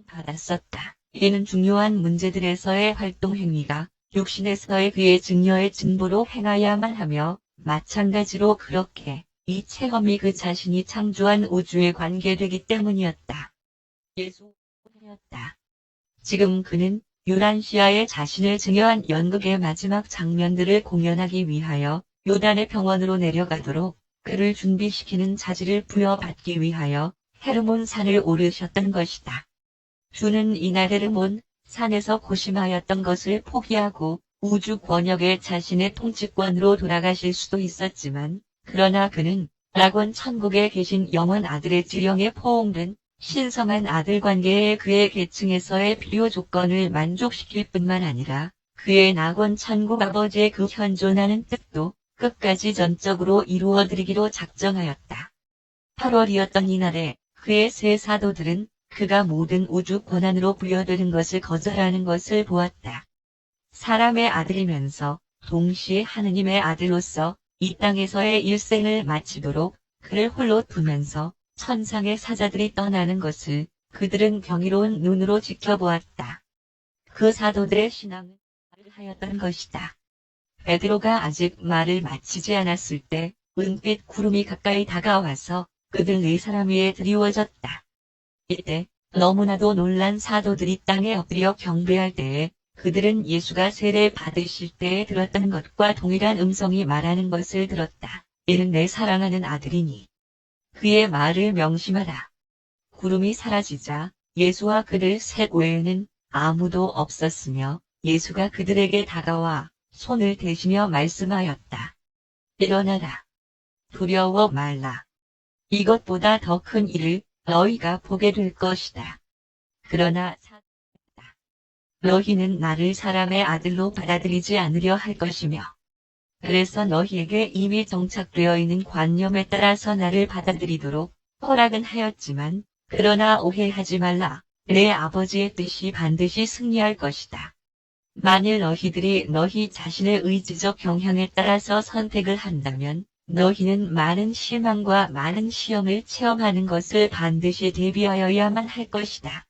받았었다. 이는 중요한 문제들에서의 활동 행위가 육신에서의 그의 증여의 진보로 행하야만 하며 마찬가지로 그렇게 이 체험이 그 자신이 창조한 우주에 관계되기 때문이었다. 예수였다. 지금 그는 유란시아에 자신을 증여한 연극의 마지막 장면들을 공연하기 위하여 요단의 병원으로 내려가도록 그를 준비시키는 자질을 부여받기 위하여 헤르몬 산을 오르셨던 것이다. 주는 이날 헤르몬 산에서 고심하였던 것을 포기하고 우주 권역의 자신의 통치권으로 돌아가실 수도 있었지만, 그러나 그는 낙원 천국에 계신 영원 아들의 지령에 포옹된 신성한 아들 관계의 그의 계층에서의 필요 조건을 만족시킬 뿐만 아니라 그의 낙원 천국 아버지의 그 현존하는 뜻도 끝까지 전적으로 이루어드리기로 작정하였다. 8월이었던 이날에 그의 세 사도들은 그가 모든 우주 권한으로 부여되는 것을 거절하는 것을 보았다. 사람의 아들이면서 동시에 하느님의 아들로서 이 땅에서의 일생을 마치도록 그를 홀로 두면서 천상의 사자들이 떠나는 것을 그들은 경이로운 눈으로 지켜보았다. 그 사도들의 신앙은 말을 하였던 것이다. 베드로가 아직 말을 마치지 않았을 때 은빛 구름이 가까이 다가와서 그들 네 사람 위에 드리워졌다. 이때 너무나도 놀란 사도들이 땅에 엎드려 경배할 때에 그들은 예수가 세례 받으실 때에 들었던 것과 동일한 음성이 말하는 것을 들었다. 이는 내 사랑하는 아들이니 그의 말을 명심하라. 구름이 사라지자 예수와 그들 셋 외에는 아무도 없었으며 예수가 그들에게 다가와 손을 대시며 말씀하였다. 일어나라. 두려워 말라. 이것보다 더 큰 일을 너희가 보게 될 것이다. 그러나 너희는 나를 사람의 아들로 받아들이지 않으려 할 것이며, 그래서 너희에게 이미 정착되어 있는 관념에 따라서 나를 받아들이도록 허락은 하였지만, 그러나 오해하지 말라. 내 아버지의 뜻이 반드시 승리할 것이다. 만일 너희들이 너희 자신의 의지적 경향에 따라서 선택을 한다면 너희는 많은 실망과 많은 시험을 체험하는 것을 반드시 대비하여야만 할 것이다.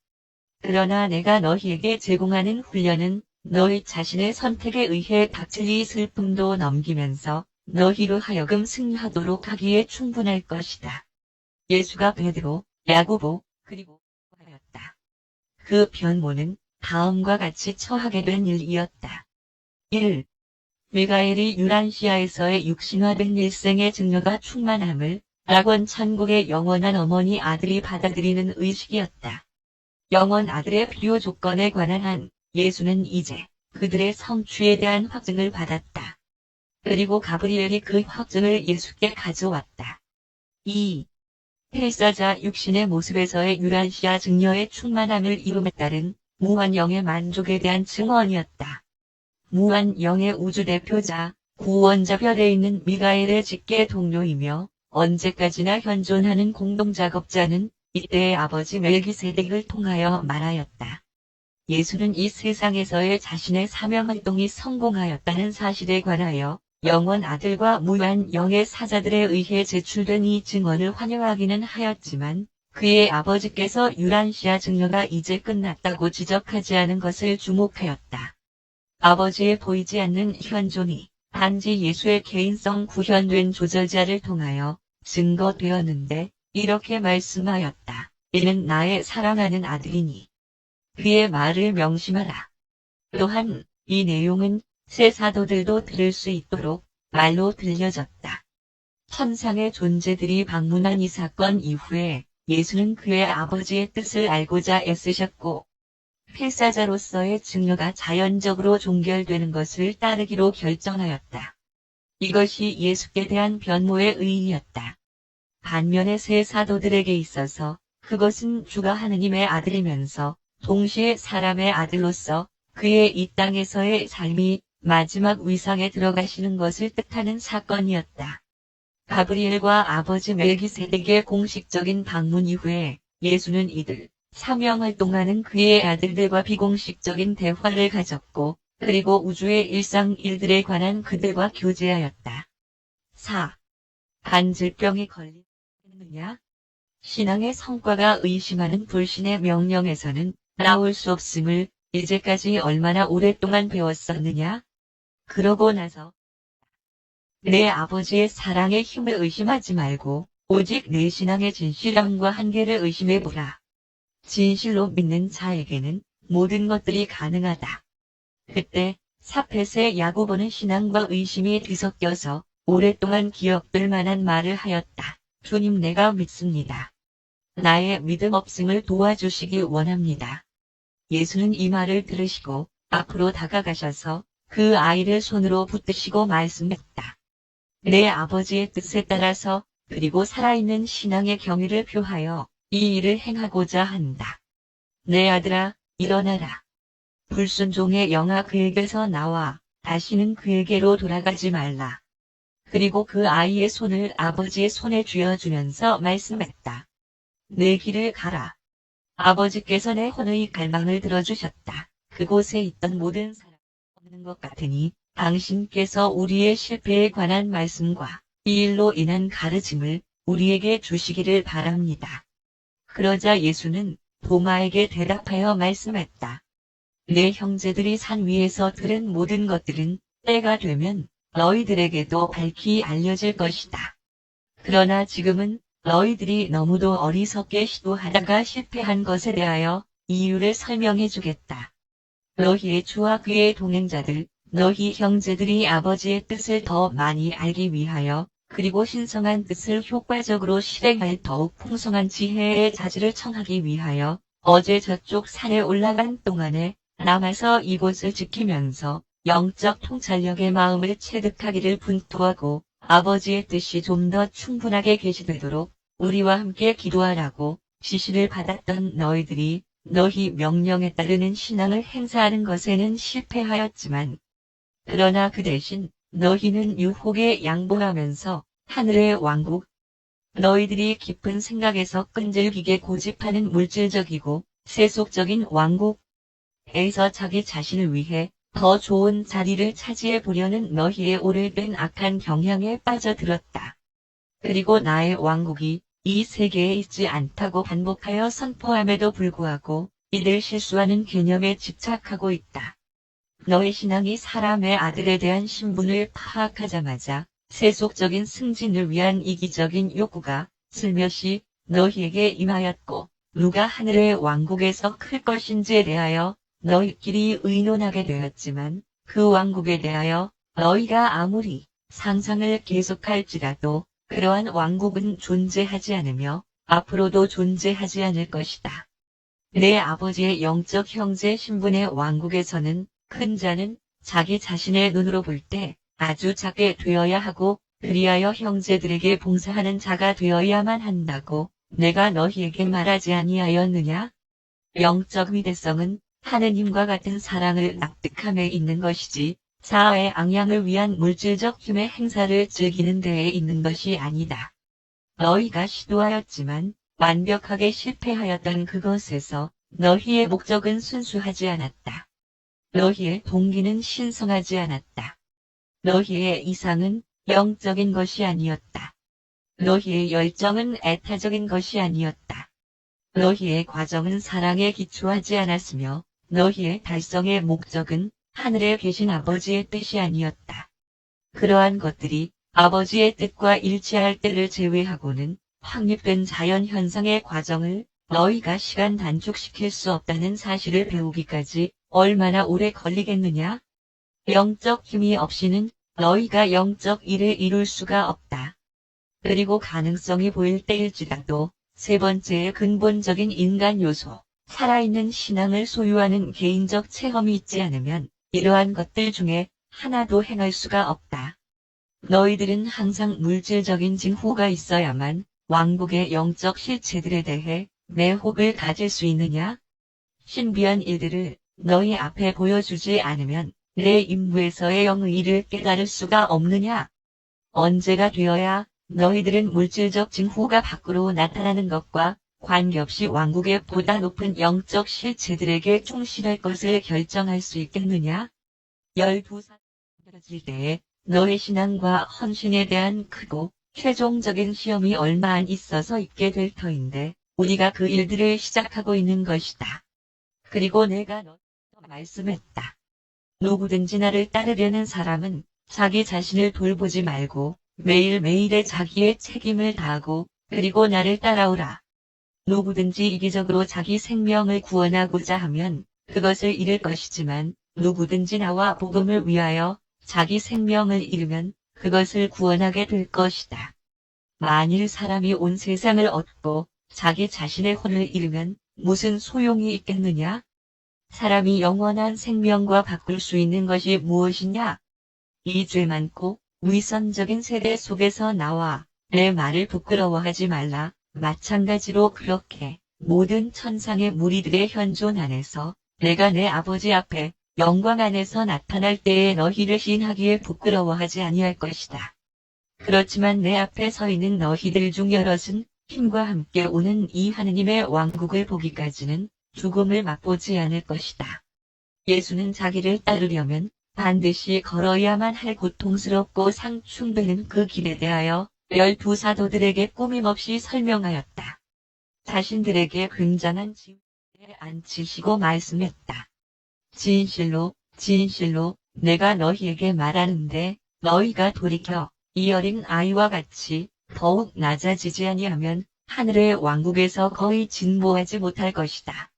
그러나 내가 너희에게 제공하는 훈련은 너희 자신의 선택에 의해 닥칠 이 슬픔도 넘기면서 너희로 하여금 승리하도록 하기에 충분할 것이다. 예수가 베드로, 야고보, 그리고 하였다. 그 변모는 다음과 같이 처하게 된 일이었다. 1. 미가엘이 유란시아에서의 육신화된 일생의 증여가 충만함을 낙원 천국의 영원한 어머니 아들이 받아들이는 의식이었다. 영원 아들의 필요 조건에 관한 한 예수는 이제 그들의 성취에 대한 확증을 받았다. 그리고 가브리엘이 그 확증을 예수께 가져왔다. 2. 헬사자 육신의 모습에서의 유란시아 증여의 충만함을 이룸에 따른 무한 영의 만족에 대한 증언이었다. 무한 영의 우주 대표자, 구원자 별에 있는 미가엘의 직계 동료이며 언제까지나 현존하는 공동작업자는 이때의 아버지 멜기세덱을 통하여 말하였다. 예수는 이 세상에서의 자신의 사명활동이 성공하였다는 사실에 관하여 영원 아들과 무한 영의 사자들에 의해 제출된 이 증언을 환영하기는 하였지만 그의 아버지께서 유란시아 증여가 이제 끝났다고 지적하지 않은 것을 주목하였다. 아버지의 보이지 않는 현존이 단지 예수의 개인성 구현된 조절자를 통하여 증거되었는데 이렇게 말씀하였다. 이는 나의 사랑하는 아들이니 그의 말을 명심하라. 또한 이 내용은 새 사도들도 들을 수 있도록 말로 들려졌다. 천상의 존재들이 방문한 이 사건 이후에 예수는 그의 아버지의 뜻을 알고자 애쓰셨고 필사자로서의 증여가 자연적으로 종결되는 것을 따르기로 결정하였다. 이것이 예수께 대한 변모의 의의였다. 반면에 새 사도들에게 있어서 그것은 주가 하느님의 아들이면서 동시에 사람의 아들로서 그의 이 땅에서의 삶이 마지막 위상에 들어가시는 것을 뜻하는 사건이었다. 가브리엘과 아버지 멜기세덱의 공식적인 방문 이후에 예수는 이들 사명활동하는 그의 아들들과 비공식적인 대화를 가졌고 그리고 우주의 일상 일들에 관한 그들과 교제하였다. 4. 간질병이 걸리느냐? 신앙의 성과가 의심하는 불신의 명령에서는 나올 수 없음을 이제까지 얼마나 오랫동안 배웠었느냐? 그러고 나서 내 아버지의 사랑의 힘을 의심하지 말고 오직 내 신앙의 진실함과 한계를 의심해보라. 진실로 믿는 자에게는 모든 것들이 가능하다. 그때 사펫의 야고보는 신앙과 의심이 뒤섞여서 오랫동안 기억될 만한 말을 하였다. 주님, 내가 믿습니다. 나의 믿음 없음을 도와주시기 원합니다. 예수는 이 말을 들으시고 앞으로 다가가셔서 그 아이를 손으로 붙드시고 말씀했다. 내 아버지의 뜻에 따라서 그리고 살아있는 신앙의 경위를 표하여 이 일을 행하고자 한다. 내 아들아, 일어나라. 불순종의 영아 그에게서 나와 다시는 그에게로 돌아가지 말라. 그리고 그 아이의 손을 아버지의 손에 쥐어주면서 말씀했다. 내 길을 가라. 아버지께서 내 혼의 갈망을 들어주셨다. 그곳에 있던 모든 사람 없는 것 같으니 당신께서 우리의 실패에 관한 말씀과 이 일로 인한 가르침을 우리에게 주시기를 바랍니다. 그러자 예수는 도마에게 대답하여 말씀했다. 내 형제들이 산 위에서 들은 모든 것들은 때가 되면 너희들에게도 밝히 알려질 것이다. 그러나 지금은 너희들이 너무도 어리석게 시도하다가 실패한 것에 대하여 이유를 설명해 주겠다. 너희의 주와 그의 동행자들, 너희 형제들이 아버지의 뜻을 더 많이 알기 위하여 그리고 신성한 뜻을 효과적으로 실행할 더욱 풍성한 지혜의 자질을 청하기 위하여 어제 저쪽 산에 올라간 동안에 남아서 이곳을 지키면서 영적 통찰력의 마음을 체득하기를 분토하고 아버지의 뜻이 좀 더 충분하게 계시되도록 우리와 함께 기도하라고 지시를 받았던 너희들이 너희 명령에 따르는 신앙을 행사하는 것에는 실패하였지만 그러나 그 대신 너희는 유혹에 양보하면서 하늘의 왕국, 너희들이 깊은 생각에서 끈질기게 고집하는 물질적이고 세속적인 왕국에서 자기 자신을 위해 더 좋은 자리를 차지해 보려는 너희의 오래된 악한 경향에 빠져들었다. 그리고 나의 왕국이 이 세계에 있지 않다고 반복하여 선포함에도 불구하고 이들 실수하는 개념에 집착하고 있다. 너의 신앙이 사람의 아들에 대한 신분을 파악하자마자 세속적인 승진을 위한 이기적인 욕구가 슬며시 너희에게 임하였고 누가 하늘의 왕국에서 클 것인지에 대하여 너희끼리 의논하게 되었지만 그 왕국에 대하여 너희가 아무리 상상을 계속할지라도 그러한 왕국은 존재하지 않으며 앞으로도 존재하지 않을 것이다. 내 아버지의 영적 형제 신분의 왕국에서는 큰 자는 자기 자신의 눈으로 볼 때 아주 작게 되어야 하고 그리하여 형제들에게 봉사하는 자가 되어야만 한다고 내가 너희에게 말하지 아니하였느냐? 영적 위대성은 하느님과 같은 사랑을 납득함에 있는 것이지 자아의 앙양을 위한 물질적 힘의 행사를 즐기는 데에 있는 것이 아니다. 너희가 시도하였지만 완벽하게 실패하였던 그것에서 너희의 목적은 순수하지 않았다. 너희의 동기는 신성하지 않았다. 너희의 이상은 영적인 것이 아니었다. 너희의 열정은 애타적인 것이 아니었다. 너희의 과정은 사랑에 기초하지 않았으며 너희의 달성의 목적은 하늘에 계신 아버지의 뜻이 아니었다. 그러한 것들이 아버지의 뜻과 일치할 때를 제외하고는 확립된 자연현상의 과정을 너희가 시간 단축시킬 수 없다는 사실을 배우기까지 얼마나 오래 걸리겠느냐? 영적 힘이 없이는 너희가 영적 일을 이룰 수가 없다. 그리고 가능성이 보일 때일지라도 세 번째의 근본적인 인간 요소, 살아있는 신앙을 소유하는 개인적 체험이 있지 않으면 이러한 것들 중에 하나도 행할 수가 없다. 너희들은 항상 물질적인 징후가 있어야만 왕국의 영적 실체들에 대해 매혹을 가질 수 있느냐? 신비한 일들을 너희 앞에 보여주지 않으면 내 임무에서의 영의를 깨달을 수가 없느냐? 언제가 되어야 너희들은 물질적 징후가 밖으로 나타나는 것과 관계없이 왕국의 보다 높은 영적 실체들에게 충실할 것을 결정할 수 있겠느냐? 12살 떨어질 때에 너의 신앙과 헌신에 대한 크고 최종적인 시험이 얼마 안 있어서 있게 될 터인데 우리가 그 일들을 시작하고 있는 것이다. 그리고 내가 너에게 말씀했다. 누구든지 나를 따르려는 사람은 자기 자신을 돌보지 말고 매일매일의 자기의 책임을 다하고 그리고 나를 따라오라. 누구든지 이기적으로 자기 생명을 구원하고자 하면 그것을 잃을 것이지만 누구든지 나와 복음을 위하여 자기 생명을 잃으면 그것을 구원하게 될 것이다. 만일 사람이 온 세상을 얻고 자기 자신의 혼을 잃으면 무슨 소용이 있겠느냐? 사람이 영원한 생명과 바꿀 수 있는 것이 무엇이냐? 이 죄 많고 위선적인 세대 속에서 나와 내 말을 부끄러워하지 말라. 마찬가지로 그렇게 모든 천상의 무리들의 현존 안에서 내가 내 아버지 앞에 영광 안에서 나타날 때에 너희를 시인하기에 부끄러워하지 아니할 것이다. 그렇지만 내 앞에 서 있는 너희들 중 여럿은 힘과 함께 오는 이 하느님의 왕국을 보기까지는 죽음을 맛보지 않을 것이다. 예수는 자기를 따르려면 반드시 걸어야만 할 고통스럽고 상충되는 그 길에 대하여 12 사도들에게 꾸밈없이 설명하였다. 자신들에게 굉장한 짐에 앉히시고 말씀했다. 진실로 진실로 내가 너희에게 말하는데 너희가 돌이켜 이 어린 아이와 같이 더욱 낮아지지 아니하면 하늘의 왕국에서 거의 진보하지 못할 것이다.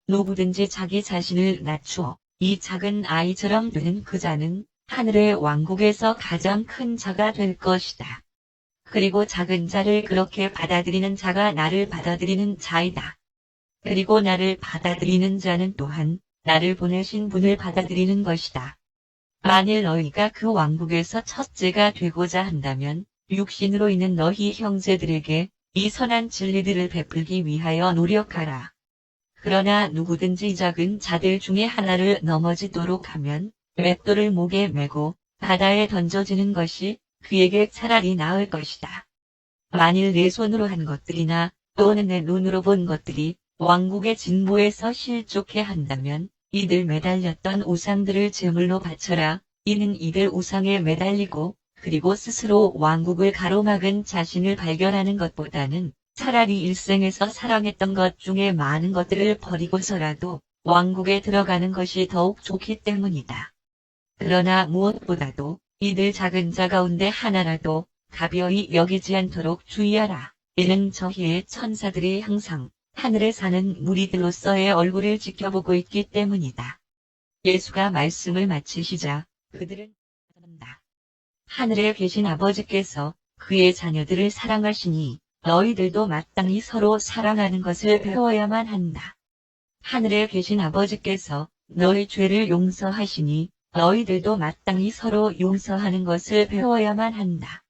누구든지 자기 자신을 낮추어 이 작은 아이처럼 되는 그 자는 하늘의 왕국에서 가장 큰 자가 될 것이다. 그리고 작은 자를 그렇게 받아들이는 자가 나를 받아들이는 자이다. 그리고 나를 받아들이는 자는 또한 나를 보내신 분을 받아들이는 것이다. 만일 너희가 그 왕국에서 첫째가 되고자 한다면 육신으로 있는 너희 형제들에게 이 선한 진리들을 베풀기 위하여 노력하라. 그러나 누구든지 작은 자들 중에 하나를 넘어지도록 하면 맷돌을 목에 메고 바다에 던져지는 것이 그에게 차라리 나을 것이다. 만일 내 손으로 한 것들이나 또는 내 눈으로 본 것들이 왕국의 진보에서 실족해 한다면 이들 매달렸던 우상들을 제물로 바쳐라. 이는 이들 우상에 매달리고 그리고 스스로 왕국을 가로막은 자신을 발견하는 것보다는 차라리 일생에서 사랑했던 것 중에 많은 것들을 버리고서라도 왕국에 들어가는 것이 더욱 좋기 때문이다. 그러나 무엇보다도 이들 작은 자 가운데 하나라도 가벼이 여기지 않도록 주의하라. 이는 저희의 천사들이 항상 하늘에 사는 무리들로서의 얼굴을 지켜보고 있기 때문이다. 예수가 말씀을 마치시자 그들은 한다. 하늘에 계신 아버지께서 그의 자녀들을 사랑하시니 너희들도 마땅히 서로 사랑하는 것을 배워야만 한다. 하늘에 계신 아버지께서 너희 죄를 용서하시니 너희들도 마땅히 서로 용서하는 것을 배워야만 한다.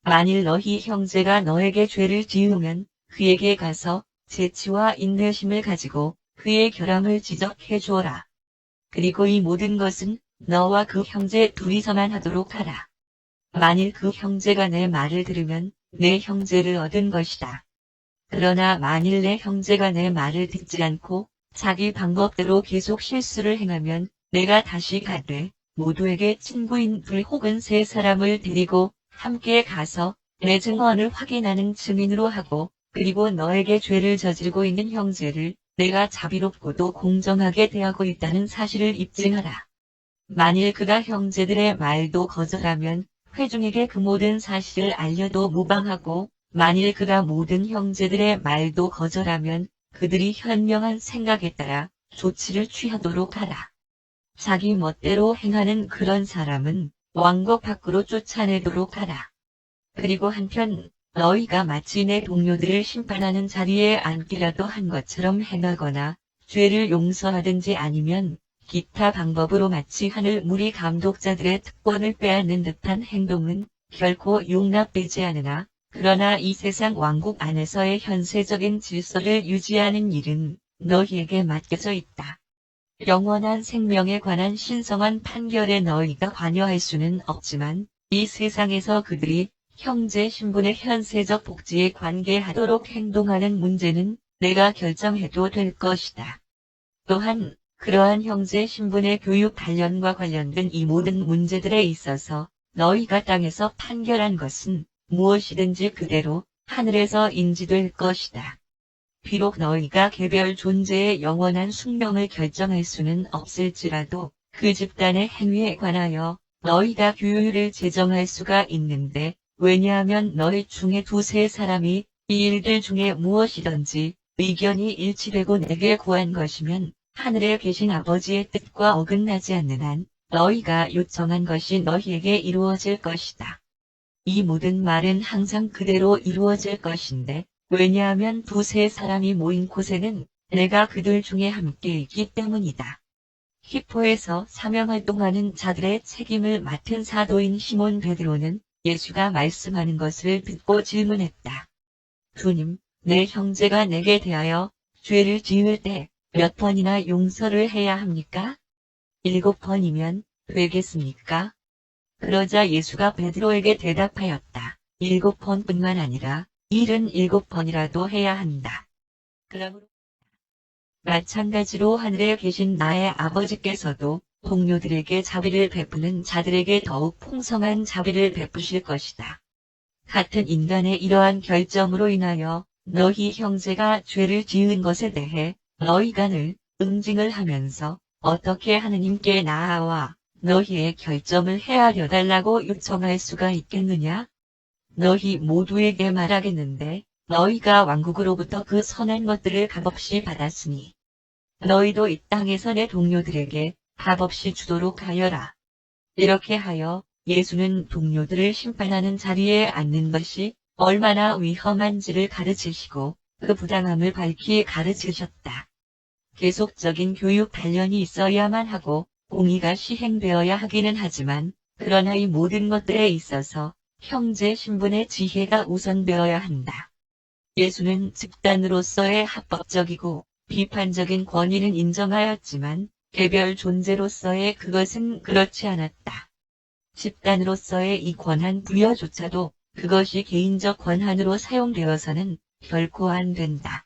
만일 너희 형제가 너에게 죄를 지으면 그에게 가서 재치와 인내심을 가지고 그의 결함을 지적해 주어라. 그리고 이 모든 것은 너와 그 형제 둘이서만 하도록 하라. 만일 그 형제가 내 말을 들으면 내 형제를 얻은 것이다. 그러나 만일 내 형제가 내 말을 듣지 않고 자기 방법대로 계속 실수를 행하면 내가 다시 가되 모두에게 친구인 둘 혹은 세 사람을 데리고 함께 가서 내 증언을 확인하는 증인으로 하고 그리고 너에게 죄를 저지르고 있는 형제를 내가 자비롭고도 공정하게 대하고 있다는 사실을 입증하라. 만일 그가 형제들의 말도 거절하면 회중에게 그 모든 사실을 알려도 무방하고 만일 그가 모든 형제들의 말도 거절하면 그들이 현명한 생각에 따라 조치를 취하도록 하라. 자기 멋대로 행하는 그런 사람은 왕국 밖으로 쫓아내도록 하라. 그리고 한편 너희가 마치 내 동료들을 심판하는 자리에 앉기라도 한 것처럼 행하거나 죄를 용서하든지 아니면 기타 방법으로 마치 하늘 무리 감독자들의 특권을 빼앗는 듯한 행동은 결코 용납되지 않으나 그러나 이 세상 왕국 안에서의 현세적인 질서를 유지하는 일은 너희에게 맡겨져 있다. 영원한 생명에 관한 신성한 판결에 너희가 관여할 수는 없지만 이 세상에서 그들이 형제 신분의 현세적 복지에 관계하도록 행동하는 문제는 내가 결정해도 될 것이다. 또한 그러한 형제 신분의 교육 단련과 관련된 이 모든 문제들에 있어서 너희가 땅에서 판결한 것은 무엇이든지 그대로 하늘에서 인지될 것이다. 비록 너희가 개별 존재의 영원한 숙명을 결정할 수는 없을지라도 그 집단의 행위에 관하여 너희가 규율을 제정할 수가 있는데, 왜냐하면 너희 중에 두세 사람이 이 일들 중에 무엇이든지 의견이 일치되고 내게 구한 것이면 하늘에 계신 아버지의 뜻과 어긋나지 않는 한 너희가 요청한 것이 너희에게 이루어질 것이다. 이 모든 말은 항상 그대로 이루어질 것인데, 왜냐하면 두세 사람이 모인 곳에는 내가 그들 중에 함께 있기 때문이다. 히포에서 사명활동하는 자들의 책임을 맡은 사도인 시몬 베드로는 예수가 말씀하는 것을 듣고 질문했다. 주님, 내 형제가 내게 대하여 죄를 지을 때 몇 번이나 용서를 해야 합니까? 7번이면 되겠습니까? 그러자 예수가 베드로에게 대답하였다. 7번뿐만 아니라 77번이라도 해야 한다. 그러므로 마찬가지로 하늘에 계신 나의 아버지께서도 동료들에게 자비를 베푸는 자들에게 더욱 풍성한 자비를 베푸실 것이다. 같은 인간의 이러한 결정으로 인하여 너희 형제가 죄를 지은 것에 대해 너희가 늘 응징을 하면서 어떻게 하느님께 나아와 너희의 결정을 헤아려 달라고 요청할 수가 있겠느냐? 너희 모두에게 말하겠는데 너희가 왕국으로부터 그 선한 것들을 값없이 받았으니 너희도 이 땅에서 내 동료들에게 값없이 주도록 하여라. 이렇게 하여 예수는 동료들을 심판하는 자리에 앉는 것이 얼마나 위험한지를 가르치시고 그 부당함을 밝히 가르치셨다. 계속적인 교육 단련이 있어야만 하고 공의가 시행되어야 하기는 하지만, 그러나 이 모든 것들에 있어서 형제 신분의 지혜가 우선되어야 한다. 예수는 집단으로서의 합법적이고 비판적인 권위는 인정하였지만 개별 존재로서의 그것은 그렇지 않았다. 집단으로서의 이 권한 부여조차도 그것이 개인적 권한으로 사용되어서는 결코 안 된다.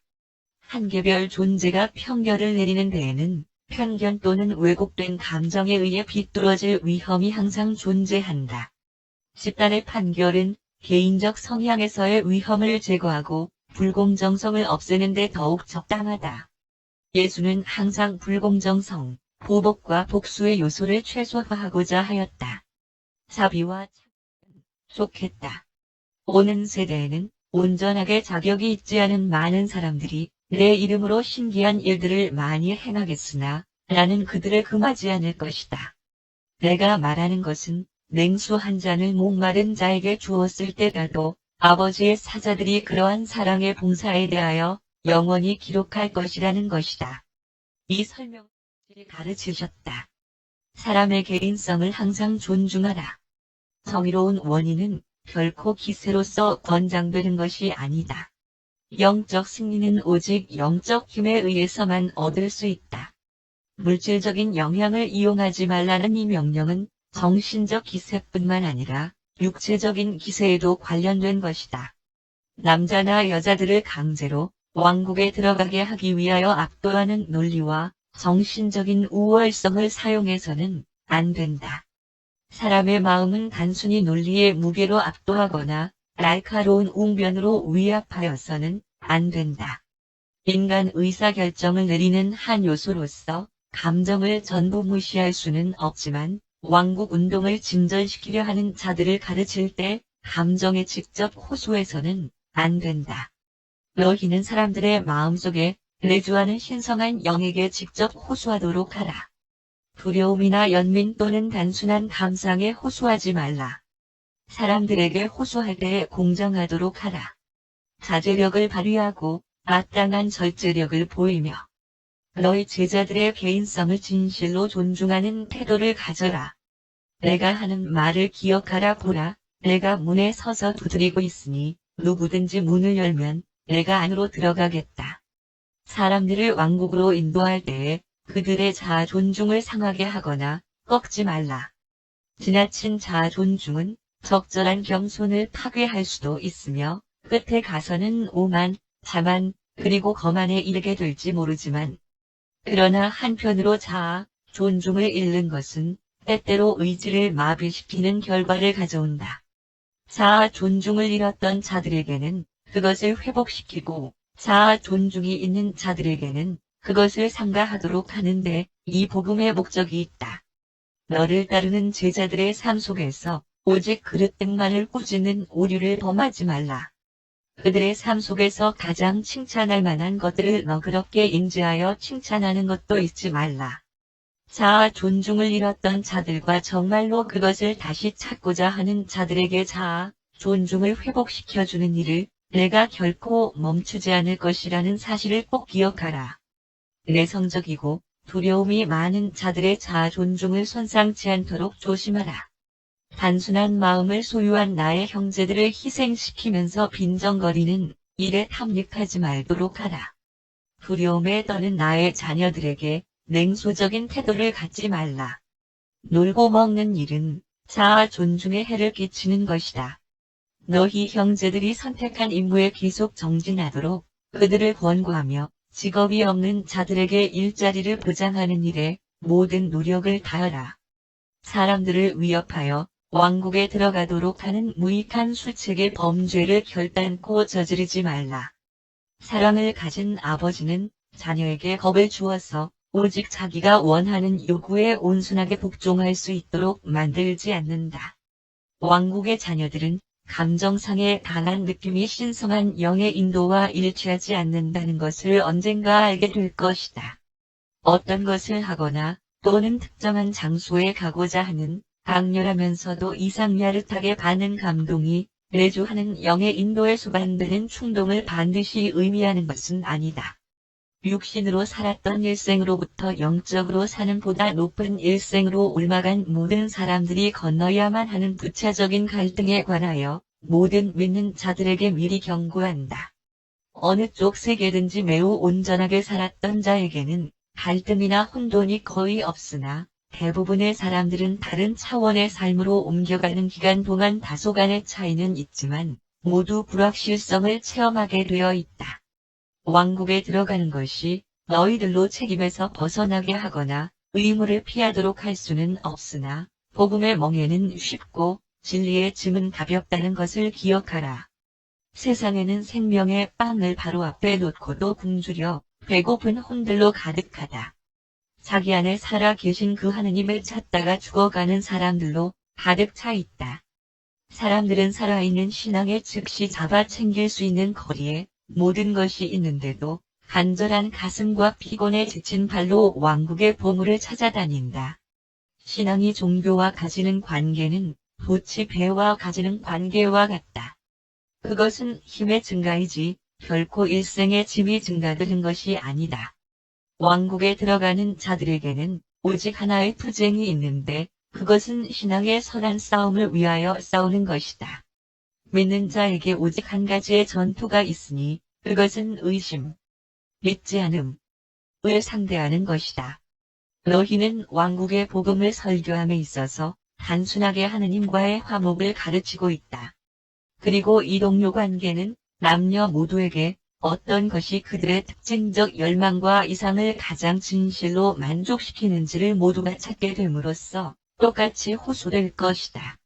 한 개별 존재가 평결을 내리는 데에는 편견 또는 왜곡된 감정에 의해 비뚤어질 위험이 항상 존재한다. 집단의 판결은 개인적 성향에서의 위험을 제거하고 불공정성을 없애는 데 더욱 적당하다. 예수는 항상 불공정성, 보복과 복수의 요소를 최소화하고자 하였다. 자비와 착은 속했다. 오는 세대에는 온전하게 자격이 있지 않은 많은 사람들이 내 이름으로 신기한 일들을 많이 행하겠으나 나는 그들을 금하지 않을 것이다. 내가 말하는 것은 냉수 한 잔을 목마른 자에게 주었을 때라도 아버지의 사자들이 그러한 사랑의 봉사에 대하여 영원히 기록할 것이라는 것이다. 이 설명을 가르치셨다. 사람의 개인성을 항상 존중하라. 정의로운 원인은 결코 기세로서 권장되는 것이 아니다. 영적 승리는 오직 영적 힘에 의해서만 얻을 수 있다. 물질적인 영향을 이용하지 말라는 이 명령은 정신적 기세뿐만 아니라 육체적인 기세에도 관련된 것이다. 남자나 여자들을 강제로 왕국에 들어가게 하기 위하여 압도하는 논리와 정신적인 우월성을 사용해서는 안 된다. 사람의 마음은 단순히 논리의 무게로 압도하거나 날카로운 웅변으로 위압하여서는 안 된다. 인간 의사결정을 내리는 한 요소로서 감정을 전부 무시할 수는 없지만, 왕국 운동을 진전시키려 하는 자들을 가르칠 때 감정에 직접 호소해서는 안 된다. 너희는 사람들의 마음속에 내주하는 신성한 영에게 직접 호소하도록 하라. 두려움이나 연민 또는 단순한 감상에 호소하지 말라. 사람들에게 호소할 때에 공정하도록 하라. 자제력을 발휘하고 마땅한 절제력을 보이며 너희 제자들의 개인성을 진실로 존중하는 태도를 가져라. 내가 하는 말을 기억하라. 보라, 내가 문에 서서 두드리고 있으니 누구든지 문을 열면 내가 안으로 들어가겠다. 사람들을 왕국으로 인도할 때에 그들의 자아 존중을 상하게 하거나 꺾지 말라. 지나친 자아 존중은 적절한 겸손을 파괴할 수도 있으며 끝에 가서는 오만, 자만, 그리고 거만에 이르게 될지 모르지만, 그러나 한편으로 자아 존중을 잃는 것은 때때로 의지를 마비시키는 결과를 가져온다. 자아 존중을 잃었던 자들에게는 그것을 회복시키고 자아 존중이 있는 자들에게는 그것을 상가하도록 하는데 이 복음의 목적이 있다. 너를 따르는 제자들의 삶 속에서 오직 그릇됨만을 꾸짖는 오류를 범하지 말라. 그들의 삶 속에서 가장 칭찬할 만한 것들을 너그럽게 인지하여 칭찬하는 것도 잊지 말라. 자아 존중을 잃었던 자들과 정말로 그것을 다시 찾고자 하는 자들에게 자아 존중을 회복시켜주는 일을 내가 결코 멈추지 않을 것이라는 사실을 꼭 기억하라. 내성적이고 두려움이 많은 자들의 자아 존중을 손상치 않도록 조심하라. 단순한 마음을 소유한 나의 형제들을 희생시키면서 빈정거리는 일에 탐닉하지 말도록 하라. 두려움에 떠는 나의 자녀들에게 냉소적인 태도를 갖지 말라. 놀고 먹는 일은 자아 존중에 해를 끼치는 것이다. 너희 형제들이 선택한 임무에 계속 정진하도록 그들을 권고하며 직업이 없는 자들에게 일자리를 보장하는 일에 모든 노력을 다하라. 사람들을 위협하여 왕국에 들어가도록 하는 무익한 수책의 범죄를 결단코 저지르지 말라. 사랑을 가진 아버지는 자녀에게 겁을 주어서 오직 자기가 원하는 요구에 온순하게 복종할 수 있도록 만들지 않는다. 왕국의 자녀들은 감정상의 강한 느낌이 신성한 영의 인도와 일치하지 않는다는 것을 언젠가 알게 될 것이다. 어떤 것을 하거나 또는 특정한 장소에 가고자 하는 강렬하면서도 이상야릇하게 반응 감동이 내주하는 영의 인도에 수반되는 충동을 반드시 의미하는 것은 아니다. 육신으로 살았던 일생으로부터 영적으로 사는 보다 높은 일생으로 옮아간 모든 사람들이 건너야만 하는 부차적인 갈등에 관하여 모든 믿는 자들에게 미리 경고한다. 어느 쪽 세계든지 매우 온전하게 살았던 자에게는 갈등이나 혼돈이 거의 없으나 대부분의 사람들은 다른 차원의 삶으로 옮겨가는 기간 동안 다소간의 차이는 있지만 모두 불확실성을 체험하게 되어 있다. 왕국에 들어가는 것이 너희들로 책임에서 벗어나게 하거나 의무를 피하도록 할 수는 없으나 복음의 멍에는 쉽고 진리의 짐은 가볍다는 것을 기억하라. 세상에는 생명의 빵을 바로 앞에 놓고도 굶주려 배고픈 혼들로 가득하다. 자기 안에 살아 계신 그 하느님을 찾다가 죽어가는 사람들로 가득 차 있다. 사람들은 살아있는 신앙에 즉시 잡아 챙길 수 있는 거리에 모든 것이 있는데도 간절한 가슴과 피곤에 지친 발로 왕국의 보물을 찾아다닌다. 신앙이 종교와 가지는 관계는 돛이 배와 가지는 관계와 같다. 그것은 힘의 증가이지 결코 일생의 짐이 증가되는 것이 아니다. 왕국에 들어가는 자들에게는 오직 하나의 투쟁이 있는데 그것은 신앙의 선한 싸움을 위하여 싸우는 것이다. 믿는 자에게 오직 한 가지의 전투가 있으니 그것은 의심, 믿지 않음을 상대하는 것이다. 너희는 왕국의 복음을 설교함에 있어서 단순하게 하느님과의 화목을 가르치고 있다. 그리고 이 동료 관계는 남녀 모두에게 어떤 것이 그들의 특징적 열망과 이상을 가장 진실로 만족시키는지를 모두가 찾게 됨으로써 똑같이 호소될 것이다.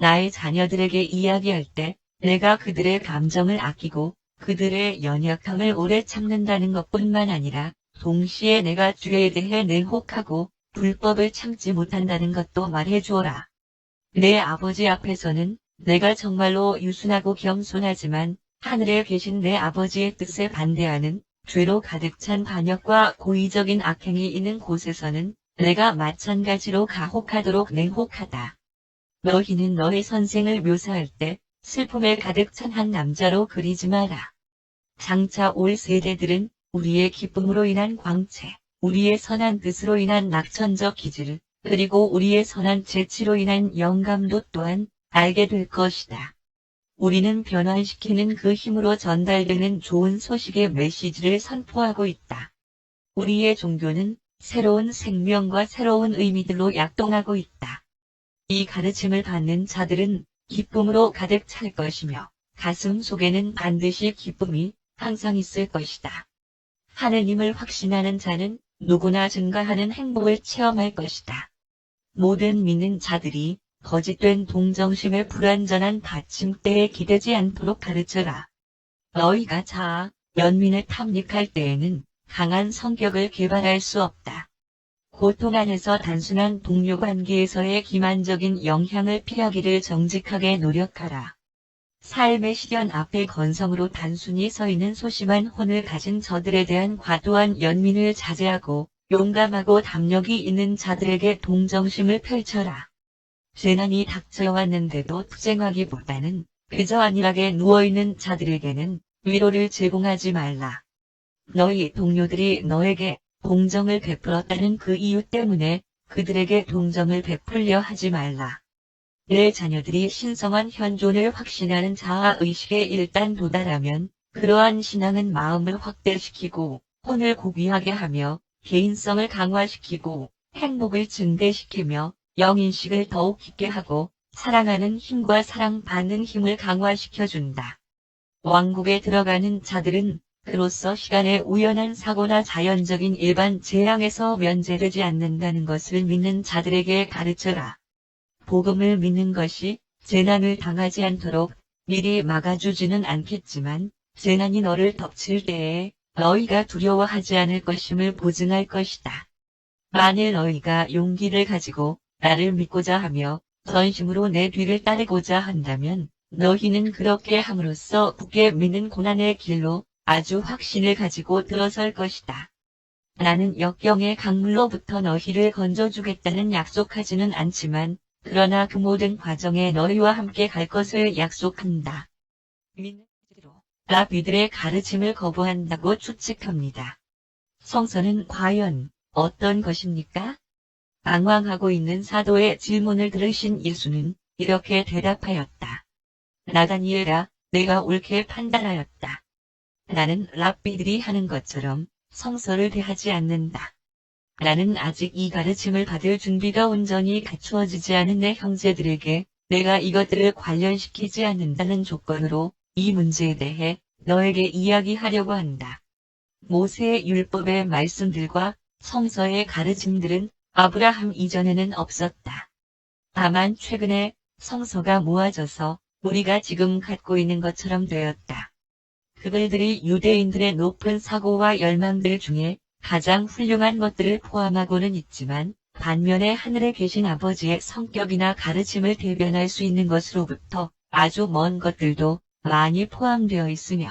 나의 자녀들에게 이야기할 때 내가 그들의 감정을 아끼고 그들의 연약함을 오래 참는다는 것뿐만 아니라 동시에 내가 죄에 대해 냉혹하고 불법을 참지 못한다는 것도 말해주어라. 내 아버지 앞에서는 내가 정말로 유순하고 겸손하지만 하늘에 계신 내 아버지의 뜻에 반대하는 죄로 가득 찬 반역과 고의적인 악행이 있는 곳에서는 내가 마찬가지로 가혹하도록 냉혹하다. 너희는 너의 선생을 묘사할 때 슬픔에 가득 찬 한 남자로 그리지 마라. 장차 올 세대들은 우리의 기쁨으로 인한 광채, 우리의 선한 뜻으로 인한 낙천적 기질, 그리고 우리의 선한 재치로 인한 영감도 또한 알게 될 것이다. 우리는 변화시키는 그 힘으로 전달되는 좋은 소식의 메시지를 선포하고 있다. 우리의 종교는 새로운 생명과 새로운 의미들로 약동하고 있다. 이 가르침을 받는 자들은 기쁨으로 가득 찰 것이며 가슴 속에는 반드시 기쁨이 항상 있을 것이다. 하느님을 확신하는 자는 누구나 증가하는 행복을 체험할 것이다. 모든 믿는 자들이 거짓된 동정심의 불완전한 받침대에 기대지 않도록 가르쳐라. 너희가 자아, 연민을 탐닉할 때에는 강한 성격을 개발할 수 없다. 고통 안에서 단순한 동료 관계에서의 기만적인 영향을 피하기를 정직하게 노력하라. 삶의 시련 앞에 건성으로 단순히 서 있는 소심한 혼을 가진 저들에 대한 과도한 연민을 자제하고 용감하고 담력이 있는 자들에게 동정심을 펼쳐라. 재난이 닥쳐왔는데도 투쟁하기보다는 그저 안일하게 누워있는 자들에게는 위로를 제공하지 말라. 너희 동료들이 너에게 동정을 베풀었다는 그 이유 때문에 그들에게 동정을 베풀려 하지 말라. 내 자녀들이 신성한 현존을 확신하는 자아의식에 일단 도달하면 그러한 신앙은 마음을 확대시키고 혼을 고귀하게 하며 개인성을 강화시키고 행복을 증대시키며 영인식을 더욱 깊게 하고 사랑하는 힘과 사랑받는 힘을 강화시켜준다. 왕국에 들어가는 자들은 그로써 시간의 우연한 사고나 자연적인 일반 재앙에서 면제되지 않는다는 것을 믿는 자들에게 가르쳐라. 복음을 믿는 것이 재난을 당하지 않도록 미리 막아주지는 않겠지만 재난이 너를 덮칠 때에 너희가 두려워하지 않을 것임을 보증할 것이다. 만일 너희가 용기를 가지고 나를 믿고자 하며 전심으로 내 뒤를 따르고자 한다면 너희는 그렇게 함으로써 굳게 믿는 고난의 길로 아주 확신을 가지고 들어설 것이다. 나는 역경의 강물로부터 너희를 건져주겠다는 약속하지는 않지만 그러나 그 모든 과정에 너희와 함께 갈 것을 약속한다. 믿는 이들로 라비들의 가르침을 거부한다고 추측합니다. 성서는 과연 어떤 것입니까? 방황하고 있는 사도의 질문을 들으신 예수는 이렇게 대답하였다. 나다니엘아, 내가 옳게 판단하였다. 나는 랍비들이 하는 것처럼 성서를 대하지 않는다. 나는 아직 이 가르침을 받을 준비가 온전히 갖추어지지 않은 내 형제들에게 내가 이것들을 관련시키지 않는다는 조건으로 이 문제에 대해 너에게 이야기하려고 한다. 모세의 율법의 말씀들과 성서의 가르침들은 아브라함 이전에는 없었다. 다만 최근에 성서가 모아져서 우리가 지금 갖고 있는 것처럼 되었다. 그들이 유대인들의 높은 사고와 열망들 중에 가장 훌륭한 것들을 포함하고는 있지만 반면에 하늘에 계신 아버지의 성격이나 가르침을 대변할 수 있는 것으로부터 아주 먼 것들도 많이 포함되어 있으며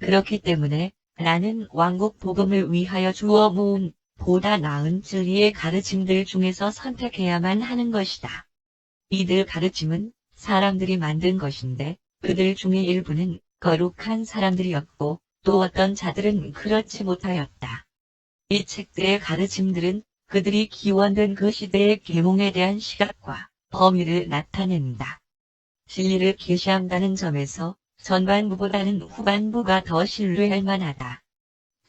그렇기 때문에 나는 왕국 복음을 위하여 주어 모은 보다 나은 진리의 가르침들 중에서 선택해야만 하는 것이다. 이들 가르침은 사람들이 만든 것인데 그들 중에 일부는 거룩한 사람들이었고 또 어떤 자들은 그렇지 못하였다. 이 책들의 가르침들은 그들이 기원된 그 시대의 계몽에 대한 시각과 범위를 나타낸다. 진리를 계시한다는 점에서 전반부보다는 후반부가 더 신뢰할 만하다.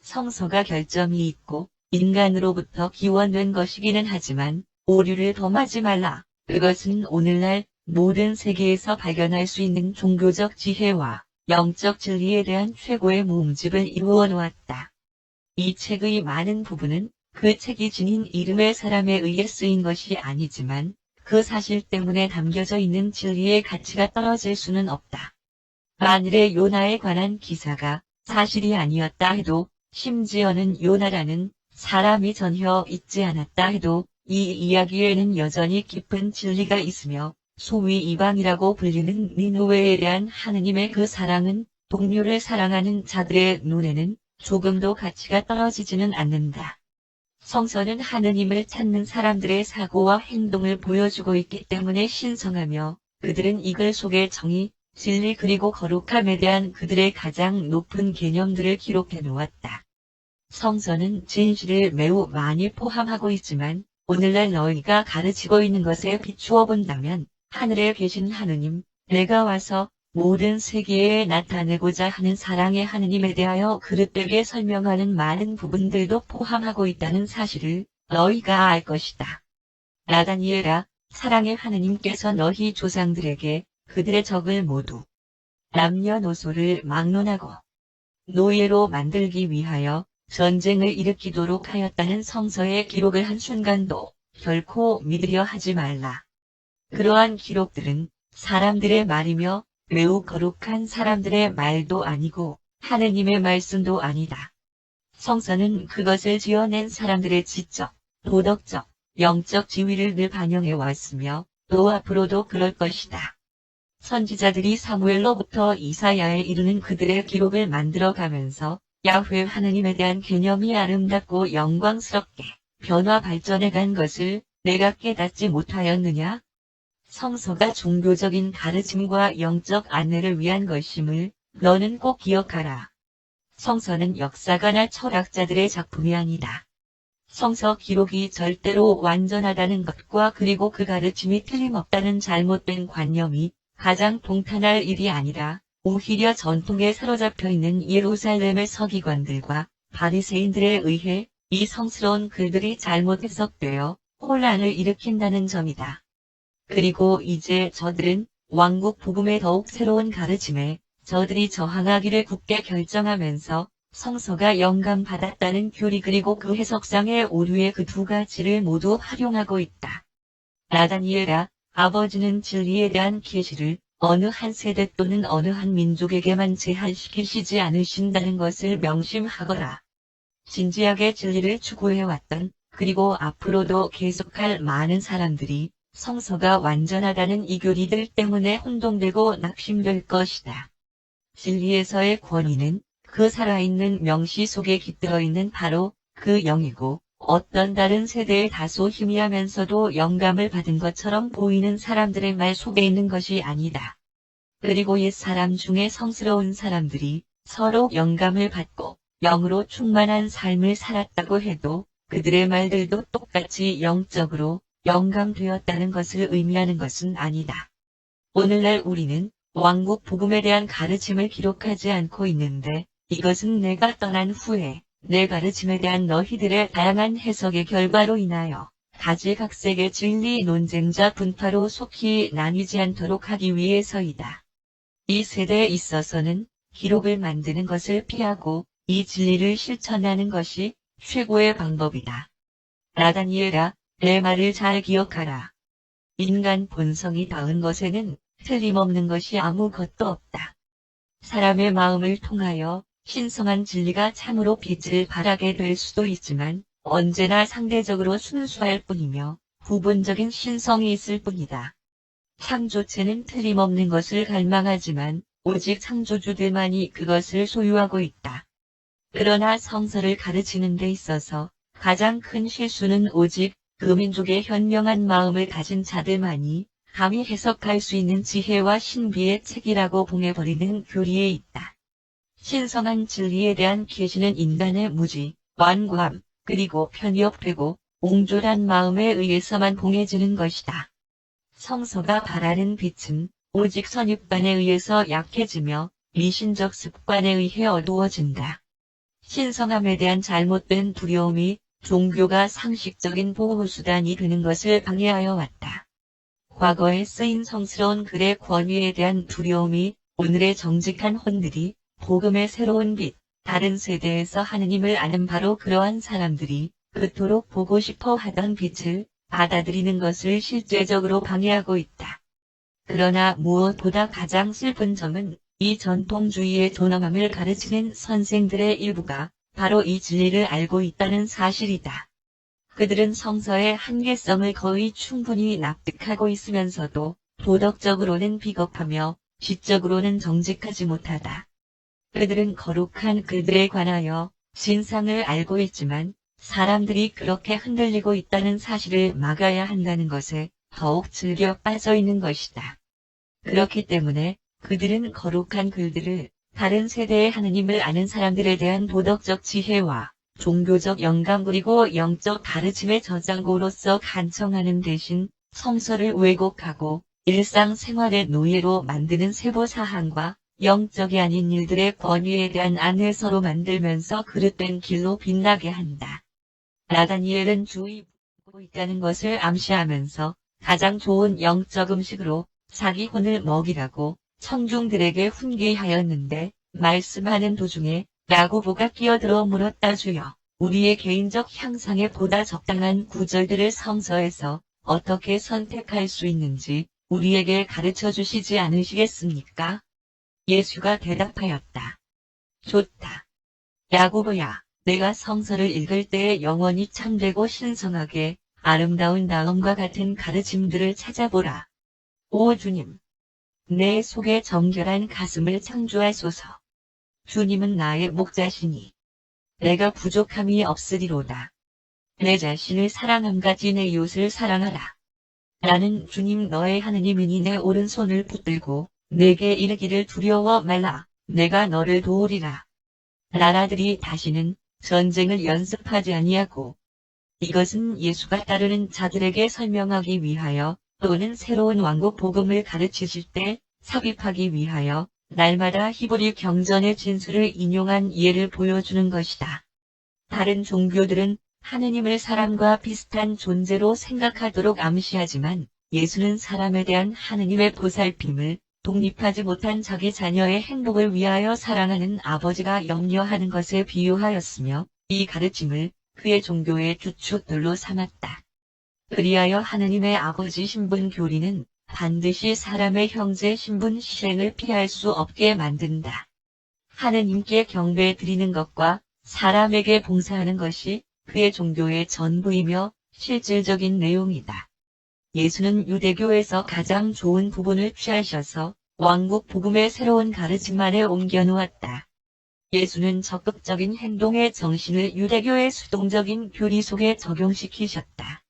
성서가 결점이 있고 인간으로부터 기원된 것이기는 하지만 오류를 범하지 말라. 그것은 오늘날 모든 세계에서 발견할 수 있는 종교적 지혜와 영적 진리에 대한 최고의 모음집을 이루어 놓았다. 이 책의 많은 부분은 그 책이 지닌 이름의 사람에 의해 쓰인 것이 아니지만 그 사실 때문에 담겨져 있는 진리의 가치가 떨어질 수는 없다. 만일에 요나에 관한 기사가 사실이 아니었다 해도 심지어는 요나라는 사람이 전혀 있지 않았다 해도 이 이야기에는 여전히 깊은 진리가 있으며 소위 이방이라고 불리는 니느웨에 대한 하느님의 그 사랑은 동료를 사랑하는 자들의 눈에는 조금도 가치가 떨어지지는 않는다. 성서는 하느님을 찾는 사람들의 사고와 행동을 보여주고 있기 때문에 신성하며 그들은 이 글 속에 정의, 진리 그리고 거룩함에 대한 그들의 가장 높은 개념들을 기록해 놓았다. 성서는 진실을 매우 많이 포함하고 있지만 오늘날 너희가 가르치고 있는 것에 비추어 본다면 하늘에 계신 하느님, 내가 와서 모든 세계에 나타내고자 하는 사랑의 하느님에 대하여 그릇되게 설명하는 많은 부분들도 포함하고 있다는 사실을 너희가 알 것이다. 나다니엘아, 사랑의 하느님께서 너희 조상들에게 그들의 적을 모두 남녀노소를 막론하고 노예로 만들기 위하여 전쟁을 일으키도록 하였다는 성서의 기록을 한순간도 결코 믿으려 하지 말라. 그러한 기록들은 사람들의 말이며 매우 거룩한 사람들의 말도 아니고 하느님의 말씀도 아니다. 성서는 그것을 지어낸 사람들의 지적, 도덕적, 영적 지위를 늘 반영해 왔으며 또 앞으로도 그럴 것이다. 선지자들이 사무엘로부터 이사야에 이르는 그들의 기록을 만들어가면서 야훼 하느님에 대한 개념이 아름답고 영광스럽게 변화 발전해 간 것을 내가 깨닫지 못하였느냐? 성서가 종교적인 가르침과 영적 안내를 위한 것임을 너는 꼭 기억하라. 성서는 역사가나 철학자들의 작품이 아니다. 성서 기록이 절대로 완전하다는 것과 그리고 그 가르침이 틀림없다는 잘못된 관념이 가장 통탄할 일이 아니라 오히려 전통에 사로잡혀 있는 예루살렘의 서기관들과 바리새인들에 의해 이 성스러운 글들이 잘못 해석되어 혼란을 일으킨다는 점이다. 그리고 이제 저들은 왕국 복음의 더욱 새로운 가르침에 저들이 저항하기를 굳게 결정하면서 성서가 영감받았다는 교리 그리고 그 해석상의 오류의 그 두 가지를 모두 활용하고 있다. 나다니엘아, 아버지는 진리에 대한 계시를 어느 한 세대 또는 어느 한 민족에게만 제한시키시지 않으신다는 것을 명심하거라. 진지하게 진리를 추구해왔던 그리고 앞으로도 계속할 많은 사람들이 성서가 완전하다는 이 교리들 때문에 혼동되고 낙심될 것이다. 진리에서의 권위는 그 살아있는 명시 속에 깃들어 있는 바로 그 영이고 어떤 다른 세대의 다소 희미하면서도 영감을 받은 것처럼 보이는 사람들의 말 속에 있는 것이 아니다. 그리고 옛 사람 중에 성스러운 사람들이 서로 영감을 받고 영으로 충만한 삶을 살았다고 해도 그들의 말들도 똑같이 영적으로 영감되었다는 것을 의미하는 것은 아니다. 오늘날 우리는 왕국 복음에 대한 가르침을 기록하지 않고 있는데 이것은 내가 떠난 후에 내 가르침에 대한 너희들의 다양한 해석의 결과로 인하여 가지각색의 진리 논쟁자 분파로 속히 나뉘지 않도록 하기 위해서이다. 이 세대에 있어서는 기록을 만드는 것을 피하고 이 진리를 실천하는 것이 최고의 방법이다. 나다니엘아, 내 말을 잘 기억하라. 인간 본성이 닿은 것에는 틀림없는 것이 아무것도 없다. 사람의 마음을 통하여 신성한 진리가 참으로 빛을 발하게 될 수도 있지만 언제나 상대적으로 순수할 뿐이며 부분적인 신성이 있을 뿐이다. 창조체는 틀림없는 것을 갈망하지만 오직 창조주들만이 그것을 소유하고 있다. 그러나 성서를 가르치는 데 있어서 가장 큰 실수는 오직 그 민족의 현명한 마음을 가진 자들만이 감히 해석할 수 있는 지혜와 신비의 책이라고 봉해버리는 교리에 있다. 신성한 진리에 대한 계시는 인간의 무지, 완고함, 그리고 편협되고 옹졸한 마음에 의해서만 봉해지는 것이다. 성서가 발하는 빛은 오직 선입관에 의해서 약해지며 미신적 습관에 의해 어두워진다. 신성함에 대한 잘못된 두려움이 종교가 상식적인 보호수단이 되는 것을 방해하여 왔다. 과거에 쓰인 성스러운 글의 권위에 대한 두려움이 오늘의 정직한 혼들이 복음의 새로운 빛, 다른 세대에서 하느님을 아는 바로 그러한 사람들이 그토록 보고 싶어 하던 빛을 받아들이는 것을 실제적으로 방해하고 있다. 그러나 무엇보다 가장 슬픈 점은 이 전통주의의 존엄함을 가르치는 선생들의 일부가 바로 이 진리를 알고 있다는 사실이다. 그들은 성서의 한계성을 거의 충분히 납득하고 있으면서도 도덕적으로는 비겁하며 지적으로는 정직하지 못하다. 그들은 거룩한 글들에 관하여 진상을 알고 있지만 사람들이 그렇게 흔들리고 있다는 사실을 막아야 한다는 것에 더욱 즐겨 빠져 있는 것이다. 그렇기 때문에 그들은 거룩한 글들을 다른 세대의 하느님을 아는 사람들에 대한 도덕적 지혜와 종교적 영감 그리고 영적 가르침의 저장고로서 간청하는 대신 성서를 왜곡하고 일상생활의 노예로 만드는 세부사항과 영적이 아닌 일들의 권위에 대한 안회서로 만들면서 그릇된 길로 빛나게 한다. 나다니엘은 주의 보고 있다는 것을 암시하면서 가장 좋은 영적 음식으로 자기 혼을 먹이라고 청중들에게 훈계하였는데 말씀하는 도중에 야고보가 끼어들어 물었다. 주여, 우리의 개인적 향상에 보다 적당한 구절들을 성서에서 어떻게 선택할 수 있는지 우리에게 가르쳐 주시지 않으시겠습니까? 예수가 대답하였다. 좋다. 야고보야, 내가 성서를 읽을 때에 영원히 참되고 신성하게 아름다운 다음과 같은 가르침들을 찾아보라. 오 주님, 내 속에 정결한 가슴을 창조하소서. 주님은 나의 목자시니 내가 부족함이 없으리로다. 내 자신을 사랑함같이 내 이웃을 사랑하라. 나는 주님 너의 하느님이니 내 오른손을 붙들고 내게 이르기를 두려워 말라. 내가 너를 도우리라. 나라들이 다시는 전쟁을 연습하지 아니하고, 이것은 예수가 따르는 자들에게 설명하기 위하여 또는 새로운 왕국 복음을 가르치실 때 삽입하기 위하여 날마다 히브리 경전의 진술을 인용한 예를 보여주는 것이다. 다른 종교들은 하느님을 사람과 비슷한 존재로 생각하도록 암시하지만 예수는 사람에 대한 하느님의 보살핌을 독립하지 못한 자기 자녀의 행복을 위하여 사랑하는 아버지가 염려하는 것에 비유하였으며 이 가르침을 그의 종교의 주축들로 삼았다. 그리하여 하느님의 아버지 신분 교리는 반드시 사람의 형제 신분 실행을 피할 수 없게 만든다. 하느님께 경배 드리는 것과 사람에게 봉사하는 것이 그의 종교의 전부이며 실질적인 내용이다. 예수는 유대교에서 가장 좋은 부분을 취하셔서 왕국 복음의 새로운 가르침 안에 옮겨놓았다. 예수는 적극적인 행동의 정신을 유대교의 수동적인 교리 속에 적용시키셨다.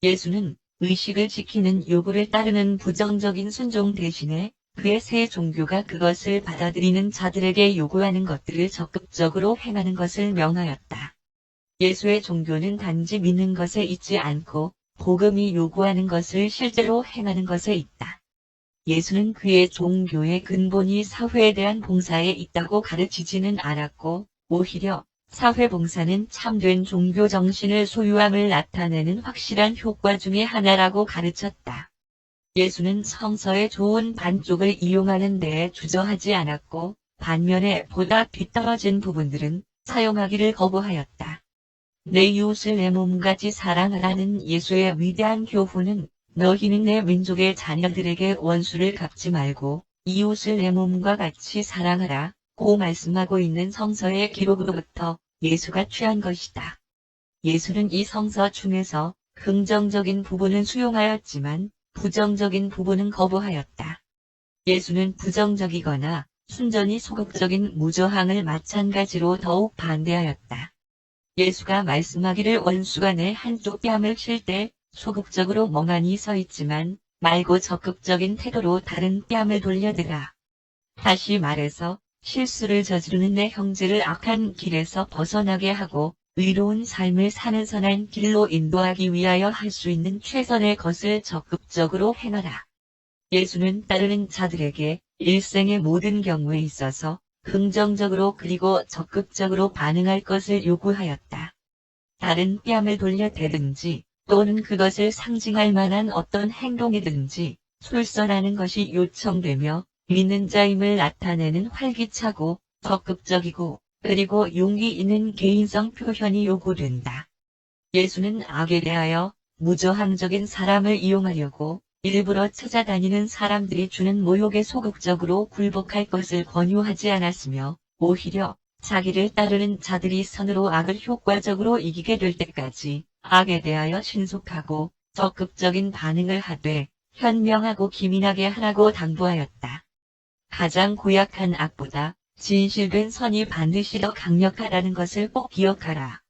예수는 의식을 지키는 요구를 따르는 부정적인 순종 대신에 그의 새 종교가 그것을 받아들이는 자들에게 요구하는 것들을 적극적으로 행하는 것을 명하였다. 예수의 종교는 단지 믿는 것에 있지 않고 복음이 요구하는 것을 실제로 행하는 것에 있다. 예수는 그의 종교의 근본이 사회에 대한 봉사에 있다고 가르치지는 않았고, 오히려 사회봉사는 참된 종교 정신을 소유함을 나타내는 확실한 효과 중의 하나라고 가르쳤다. 예수는 성서의 좋은 반쪽을 이용하는 데에 주저하지 않았고, 반면에 보다 뒤떨어진 부분들은 사용하기를 거부하였다. 내 이웃을 내 몸같이 사랑하라는 예수의 위대한 교훈은 너희는 내 민족의 자녀들에게 원수를 갚지 말고 이웃을 내 몸과 같이 사랑하라 고 말씀하고 있는 성서의 기록으로부터 예수가 취한 것이다. 예수는 이 성서 중에서 긍정적인 부분은 수용하였지만 부정적인 부분은 거부하였다. 예수는 부정적이거나 순전히 소극적인 무저항을 마찬가지로 더욱 반대하였다. 예수가 말씀하기를 원수가 내 한쪽 뺨을 칠 때 소극적으로 멍하니 서 있지만 말고 적극적인 태도로 다른 뺨을 돌려대라. 다시 말해서 실수를 저지르는 내 형제를 악한 길에서 벗어나게 하고 의로운 삶을 사는 선한 길로 인도하기 위하여 할 수 있는 최선의 것을 적극적으로 행하라. 예수는 따르는 자들에게 일생의 모든 경우에 있어서 긍정적으로 그리고 적극적으로 반응할 것을 요구하였다. 다른 뺨을 돌려대든지 또는 그것을 상징할 만한 어떤 행동이든지 솔선하는 것이 요청되며 믿는 자임을 나타내는 활기차고 적극적이고 그리고 용기 있는 개인성 표현이 요구된다. 예수는 악에 대하여 무저항적인 사람을 이용하려고 일부러 찾아다니는 사람들이 주는 모욕에 소극적으로 굴복할 것을 권유하지 않았으며 오히려 자기를 따르는 자들이 선으로 악을 효과적으로 이기게 될 때까지 악에 대하여 신속하고 적극적인 반응을 하되 현명하고 기민하게 하라고 당부하였다. 가장 고약한 악보다 진실된 선이 반드시 더 강력하다는 것을 꼭 기억하라.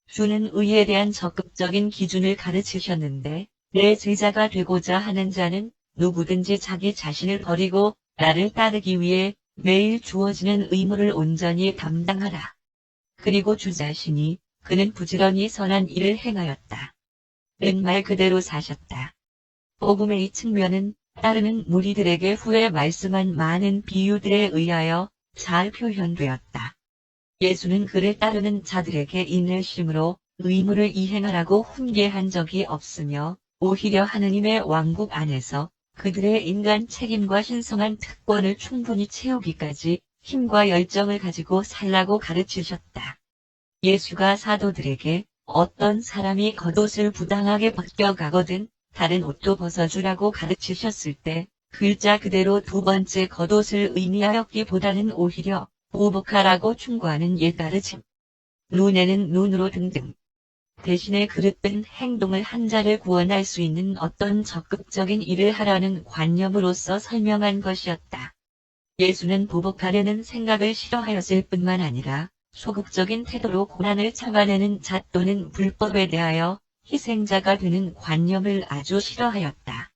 주는 의에 대한 적극적인 기준을 가르치셨는데 내 제자가 되고자 하는 자는 누구든지 자기 자신을 버리고 나를 따르기 위해 매일 주어지는 의무를 온전히 감당하라. 그리고 주 자신이 그는 부지런히 선한 일을 행하였다. 은 말 그대로 사셨다. 복음의 이 측면은 따르는 무리들에게 후에 말씀한 많은 비유들에 의하여 잘 표현되었다. 예수는 그를 따르는 자들에게 인내심으로 의무를 이행하라고 훈계한 적이 없으며 오히려 하느님의 왕국 안에서 그들의 인간 책임과 신성한 특권을 충분히 채우기까지 힘과 열정을 가지고 살라고 가르치셨다. 예수가 사도들에게 어떤 사람이 겉옷을 부당하게 벗겨가거든 다른 옷도 벗어주라고 가르치셨을 때 글자 그대로 두 번째 겉옷을 의미하였기보다는 오히려 보복하라고 충고하는 옛가르침. 눈에는 눈으로 등등. 대신에 그릇된 행동을 한 자를 구원할 수 있는 어떤 적극적인 일을 하라는 관념으로서 설명한 것이었다. 예수는 보복하려는 생각을 싫어하였을 뿐만 아니라 소극적인 태도로 고난을 참아내는 자 또는 불법에 대하여 희생자가 되는 관념을 아주 싫어하였다.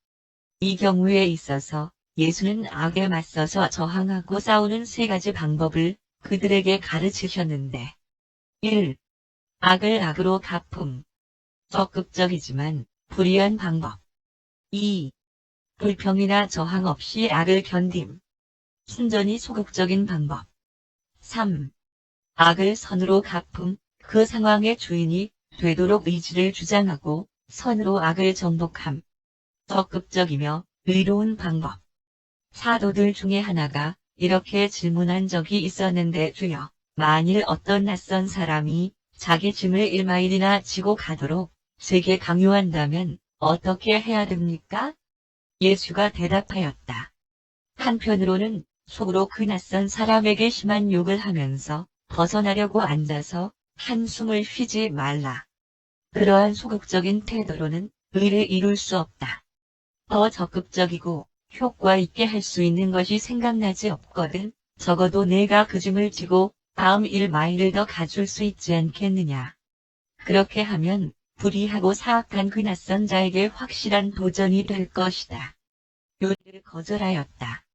이 경우에 있어서 예수는 악에 맞서서 저항하고 싸우는 세 가지 방법을 그들에게 가르치셨는데 1. 악을 악으로 갚음. 적극적이지만 불의한 방법. 2. 불평이나 저항 없이 악을 견딤. 순전히 소극적인 방법. 3. 악을 선으로 갚음. 그 상황의 주인이 되도록 의지를 주장하고 선으로 악을 정복함. 적극적이며 의로운 방법. 사도들 중에 하나가 이렇게 질문한 적이 있었는데 주여, 만일 어떤 낯선 사람이 자기 짐을 1마일이나 지고 가도록 제게 강요한다면 어떻게 해야 됩니까? 예수가 대답하였다. 한편으로는 속으로 그 낯선 사람에게 심한 욕을 하면서 벗어나려고 앉아서 한숨을 쉬지 말라. 그러한 소극적인 태도로는 의를 이룰 수 없다. 더 적극적이고 효과 있게 할 수 있는 것이 생각나지 없거든. 적어도 내가 그 짐을 지고 다음 1마일을 더 가줄 수 있지 않겠느냐. 그렇게 하면 불의하고 사악한 그 낯선 자에게 확실한 도전이 될 것이다. 요리를 거절하였다.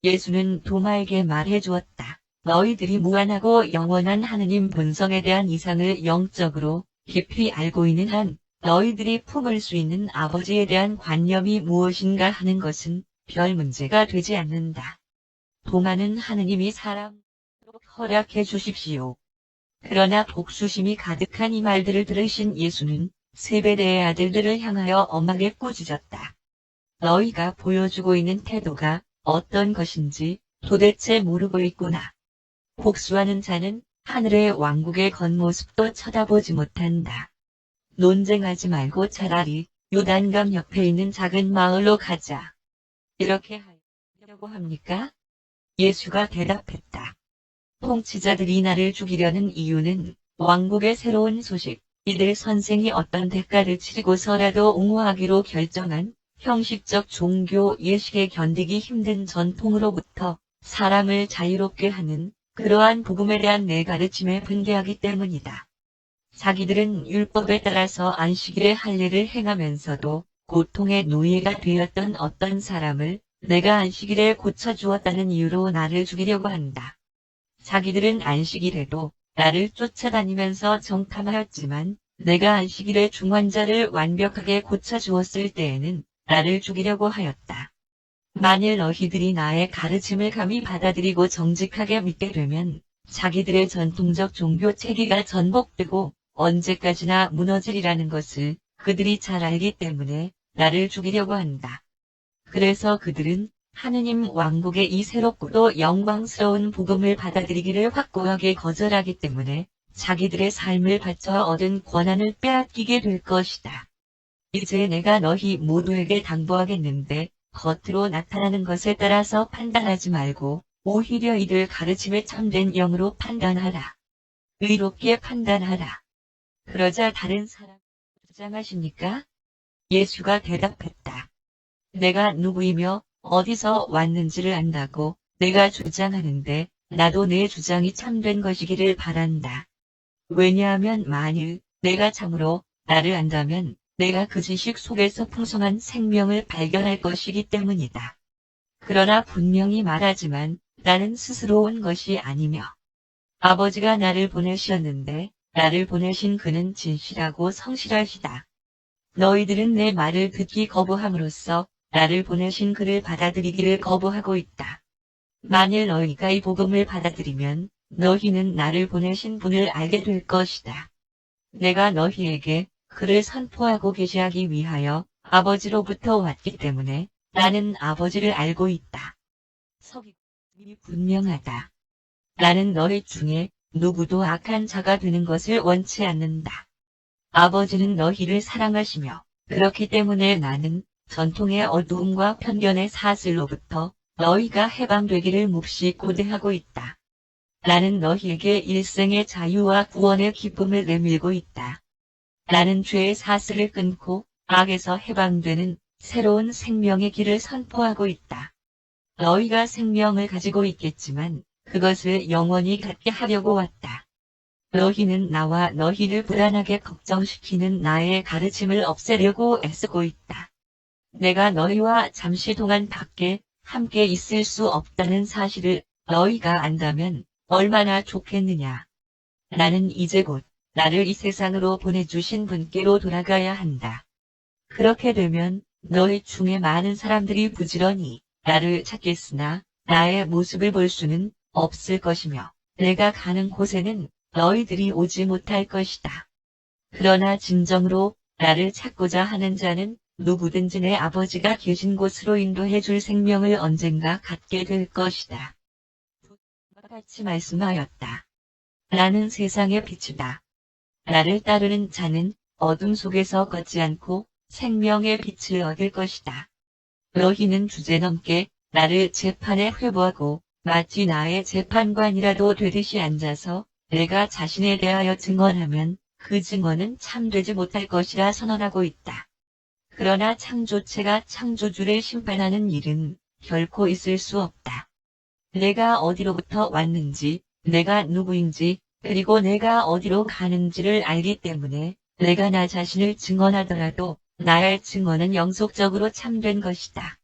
예수는 도마에게 말해 주었다. 너희들이 무한하고 영원한 하느님 본성에 대한 이상을 영적으로 깊이 알고 있는 한 너희들이 품을 수 있는 아버지에 대한 관념이 무엇인가 하는 것은 별 문제가 되지 않는다. 도마는 하느님이 사람으로 허락해 주십시오. 그러나 복수심이 가득한 이 말들을 들으신 예수는 세베대의 아들들을 향하여 엄하게 꾸짖었다. 너희가 보여주고 있는 태도가 어떤 것인지 도대체 모르고 있구나. 복수하는 자는 하늘의 왕국의 겉모습도 쳐다보지 못한다. 논쟁하지 말고 차라리 요단강 옆에 있는 작은 마을로 가자. 이렇게 하려고 합니까? 예수가 대답했다. 통치자들이 나를 죽이려는 이유는 왕국의 새로운 소식, 이들 선생이 어떤 대가를 치르고서라도 옹호하기로 결정한 형식적 종교 예식에 견디기 힘든 전통으로부터 사람을 자유롭게 하는 그러한 복음에 대한 내 가르침에 분개하기 때문이다. 자기들은 율법에 따라서 안식일에 할례를 행하면서도 고통의 노예가 되었던 어떤 사람을 내가 안식일에 고쳐주었다는 이유로 나를 죽이려고 한다. 자기들은 안식일에도 나를 쫓아다니면서 정탐하였지만 내가 안식일에 중환자를 완벽하게 고쳐주었을 때에는 나를 죽이려고 하였다. 만일 너희들이 나의 가르침을 감히 받아들이고 정직하게 믿게 되면 자기들의 전통적 종교 체계가 전복되고 언제까지나 무너지리라는 것을 그들이 잘 알기 때문에 나를 죽이려고 한다. 그래서 그들은 하느님 왕국의 이 새롭고도 영광스러운 복음을 받아들이기를 확고하게 거절하기 때문에 자기들의 삶을 바쳐 얻은 권한을 빼앗기게 될 것이다. 이제 내가 너희 모두에게 당부하겠는데 겉으로 나타나는 것에 따라서 판단하지 말고 오히려 이들 가르침에 참된 영으로 판단하라. 의롭게 판단하라. 그러자 다른 사람 주장하십니까? 예수가 대답했다. 내가 누구이며 어디서 왔는지를 안다고 내가 주장하는데 나도 내 주장이 참된 것이기를 바란다. 왜냐하면 만일 내가 참으로 나를 안다면 내가 그 지식 속에서 풍성한 생명을 발견할 것이기 때문이다. 그러나 분명히 말하지만 나는 스스로 온 것이 아니며 아버지가 나를 보내셨는데 나를 보내신 그는 진실하고 성실하시다. 너희들은 내 말을 듣기 거부함으로써 나를 보내신 그를 받아들이기를 거부하고 있다. 만일 너희가 이 복음을 받아들이면 너희는 나를 보내신 분을 알게 될 것이다. 내가 너희에게 그를 선포하고 계시하기 위하여 아버지로부터 왔기 때문에 나는 아버지를 알고 있다. 서기관이 분명하다. 나는 너희 중에 누구도 악한 자가 되는 것을 원치 않는다. 아버지는 너희를 사랑하시며 그렇기 때문에 나는 전통의 어두움과 편견의 사슬로부터 너희가 해방되기를 몹시 고대하고 있다. 나는 너희에게 일생의 자유와 구원의 기쁨을 내밀고 있다. 나는 죄의 사슬을 끊고 악에서 해방되는 새로운 생명의 길을 선포하고 있다. 너희가 생명을 가지고 있겠지만 그것을 영원히 갖게 하려고 왔다. 너희는 나와 너희를 불안하게 걱정시키는 나의 가르침을 없애려고 애쓰고 있다. 내가 너희와 잠시 동안 밖에 함께 있을 수 없다는 사실을 너희가 안다면 얼마나 좋겠느냐. 나는 이제 곧 나를 이 세상으로 보내주신 분께로 돌아가야 한다. 그렇게 되면 너희 중에 많은 사람들이 부지런히 나를 찾겠으나 나의 모습을 볼 수는 없을 것이며 내가 가는 곳에는 너희들이 오지 못할 것이다. 그러나 진정으로 나를 찾고자 하는 자는 누구든지 내 아버지가 계신 곳으로 인도해 줄 생명을 언젠가 갖게 될 것이다. 같이 말씀하였다. 나는 세상의 빛이다. 나를 따르는 자는 어둠 속에서 걷지 않고 생명의 빛을 얻을 것이다. 너희는 주제넘게 나를 재판에 회부하고 마치 나의 재판관이라도 되듯이 앉아서 내가 자신에 대하여 증언하면 그 증언은 참되지 못할 것이라 선언하고 있다. 그러나 창조체가 창조주를 심판하는 일은 결코 있을 수 없다. 내가 어디로부터 왔는지, 내가 누구인지, 그리고 내가 어디로 가는지를 알기 때문에 내가 나 자신을 증언하더라도 나의 증언은 영속적으로 참된 것이다.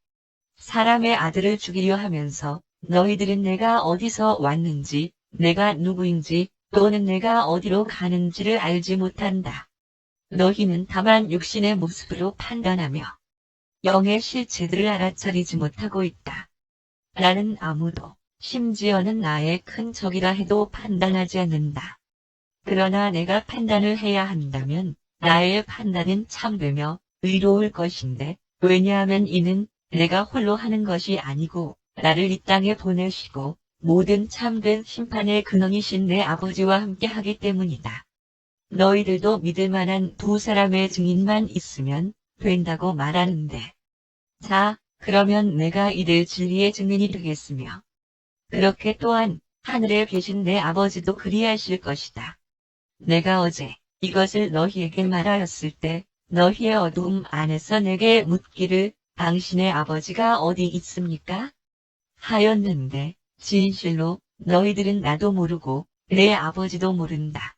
사람의 아들을 죽이려 하면서 너희들은 내가 어디서 왔는지, 내가 누구인지, 또는 내가 어디로 가는지를 알지 못한다. 너희는 다만 육신의 모습으로 판단하며 영의 실체들을 알아차리지 못하고 있다. 나는 아무도, 심지어는 나의 큰 적이라 해도 판단하지 않는다. 그러나 내가 판단을 해야 한다면 나의 판단은 참되며 의로울 것인데, 왜냐하면 이는 내가 홀로 하는 것이 아니고 나를 이 땅에 보내시고 모든 참된 심판의 근원이신 내 아버지와 함께 하기 때문이다. 너희들도 믿을 만한 두 사람의 증인만 있으면 된다고 말하는데. 자, 그러면 내가 이들 진리의 증인이 되겠으며 그렇게 또한 하늘에 계신 내 아버지도 그리하실 것이다. 내가 어제 이것을 너희에게 말하였을 때 너희의 어두움 안에서 내게 묻기를 당신의 아버지가 어디 있습니까? 하였는데 진실로 너희들은 나도 모르고 내 아버지도 모른다.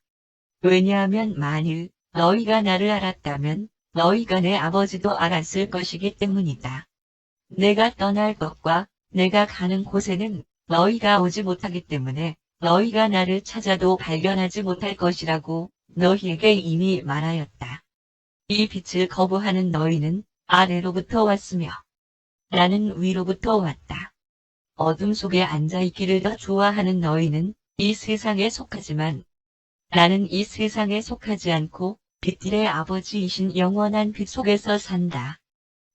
왜냐하면 만일 너희가 나를 알았다면 너희가 내 아버지도 알았을 것이기 때문이다. 내가 떠날 것과 내가 가는 곳에는 너희가 오지 못하기 때문에 너희가 나를 찾아도 발견하지 못할 것이라고 너희에게 이미 말하였다. 이 빛을 거부하는 너희는 아래로부터 왔으며 나는 위로부터 왔다. 어둠 속에 앉아있기를 더 좋아하는 너희는 이 세상에 속하지만 나는 이 세상에 속하지 않고 빛들의 아버지이신 영원한 빛 속에서 산다.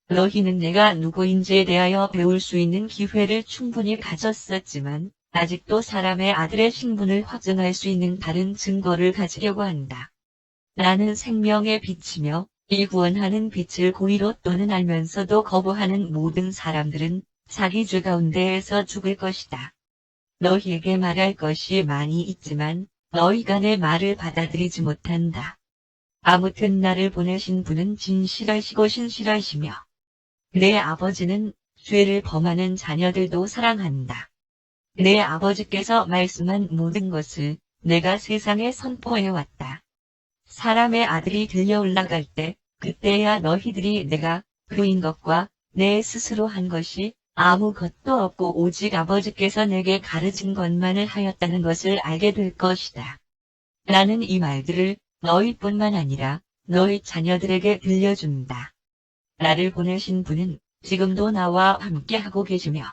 너희는 내가 누구인지에 대하여 배울 수 있는 기회를 충분히 가졌었지만 아직도 사람의 아들의 신분을 확증할 수 있는 다른 증거를 가지려고 한다. 나는 생명의 빛이며 이 구원하는 빛을 고의로 또는 알면서도 거부하는 모든 사람들은 자기 죄 가운데에서 죽을 것이다. 너희에게 말할 것이 많이 있지만 너희가 내 말을 받아들이지 못한다. 아무튼 나를 보내신 분은 진실하시고 신실하시며 내 아버지는 죄를 범하는 자녀들도 사랑한다. 내 아버지께서 말씀한 모든 것을 내가 세상에 선포해왔다. 사람의 아들이 들려 올라갈 때 그때야 너희들이 내가 그인 것과 내 스스로 한 것이 아무것도 없고 오직 아버지께서 내게 가르친 것만을 하였다는 것을 알게 될 것이다. 나는 이 말들을 너희뿐만 아니라 너희 자녀들에게 들려준다. 나를 보내신 분은 지금도 나와 함께 하고 계시며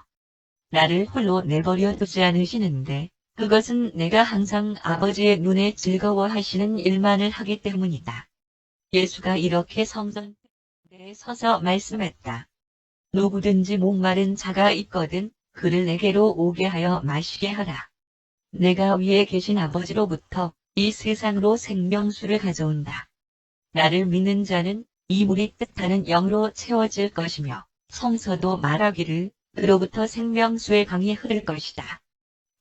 나를 홀로 내버려 두지 않으시는데 그것은 내가 항상 아버지의 눈에 즐거워하시는 일만을 하기 때문이다. 예수가 이렇게 성전에 서서 말씀했다. 누구든지 목마른 자가 있거든 그를 내게로 오게 하여 마시게 하라. 내가 위에 계신 아버지로부터 이 세상으로 생명수를 가져온다. 나를 믿는 자는 이 물이 뜻하는 영으로 채워질 것이며 성서도 말하기를 그로부터 생명수의 강이 흐를 것이다.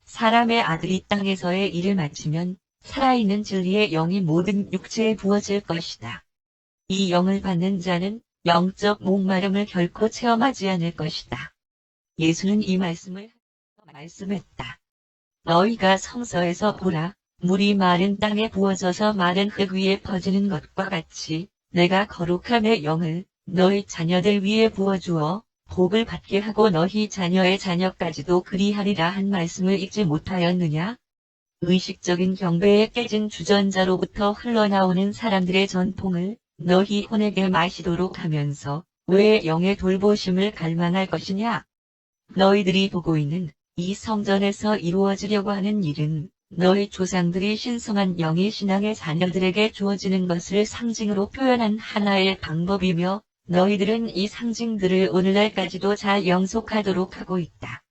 사람의 아들이 땅에서의 일을 마치면 살아있는 진리의 영이 모든 육체에 부어질 것이다. 이 영을 받는 자는 영적 목마름을 결코 체험하지 않을 것이다. 예수는 이 말씀을 말씀했다. 너희가 성서에서 보라, 물이 마른 땅에 부어져서 마른 흙 위에 퍼지는 것과 같이 내가 거룩함의 영을 너희 자녀들 위에 부어주어 복을 받게 하고 너희 자녀의 자녀까지도 그리하리라 한 말씀을 읽지 못하였느냐? 의식적인 경배에 깨진 주전자로부터 흘러나오는 사람들의 전통을 너희 혼에게 마시도록 하면서 왜 영의 돌보심을 갈망할 것이냐? 너희들이 보고 있는 이 성전에서 이루어지려고 하는 일은 너희 조상들이 신성한 영이 신앙의 자녀들에게 주어지는 것을 상징으로 표현한 하나의 방법이며 너희들은 이 상징들을 오늘날까지도 잘 영속하도록 하고 있다.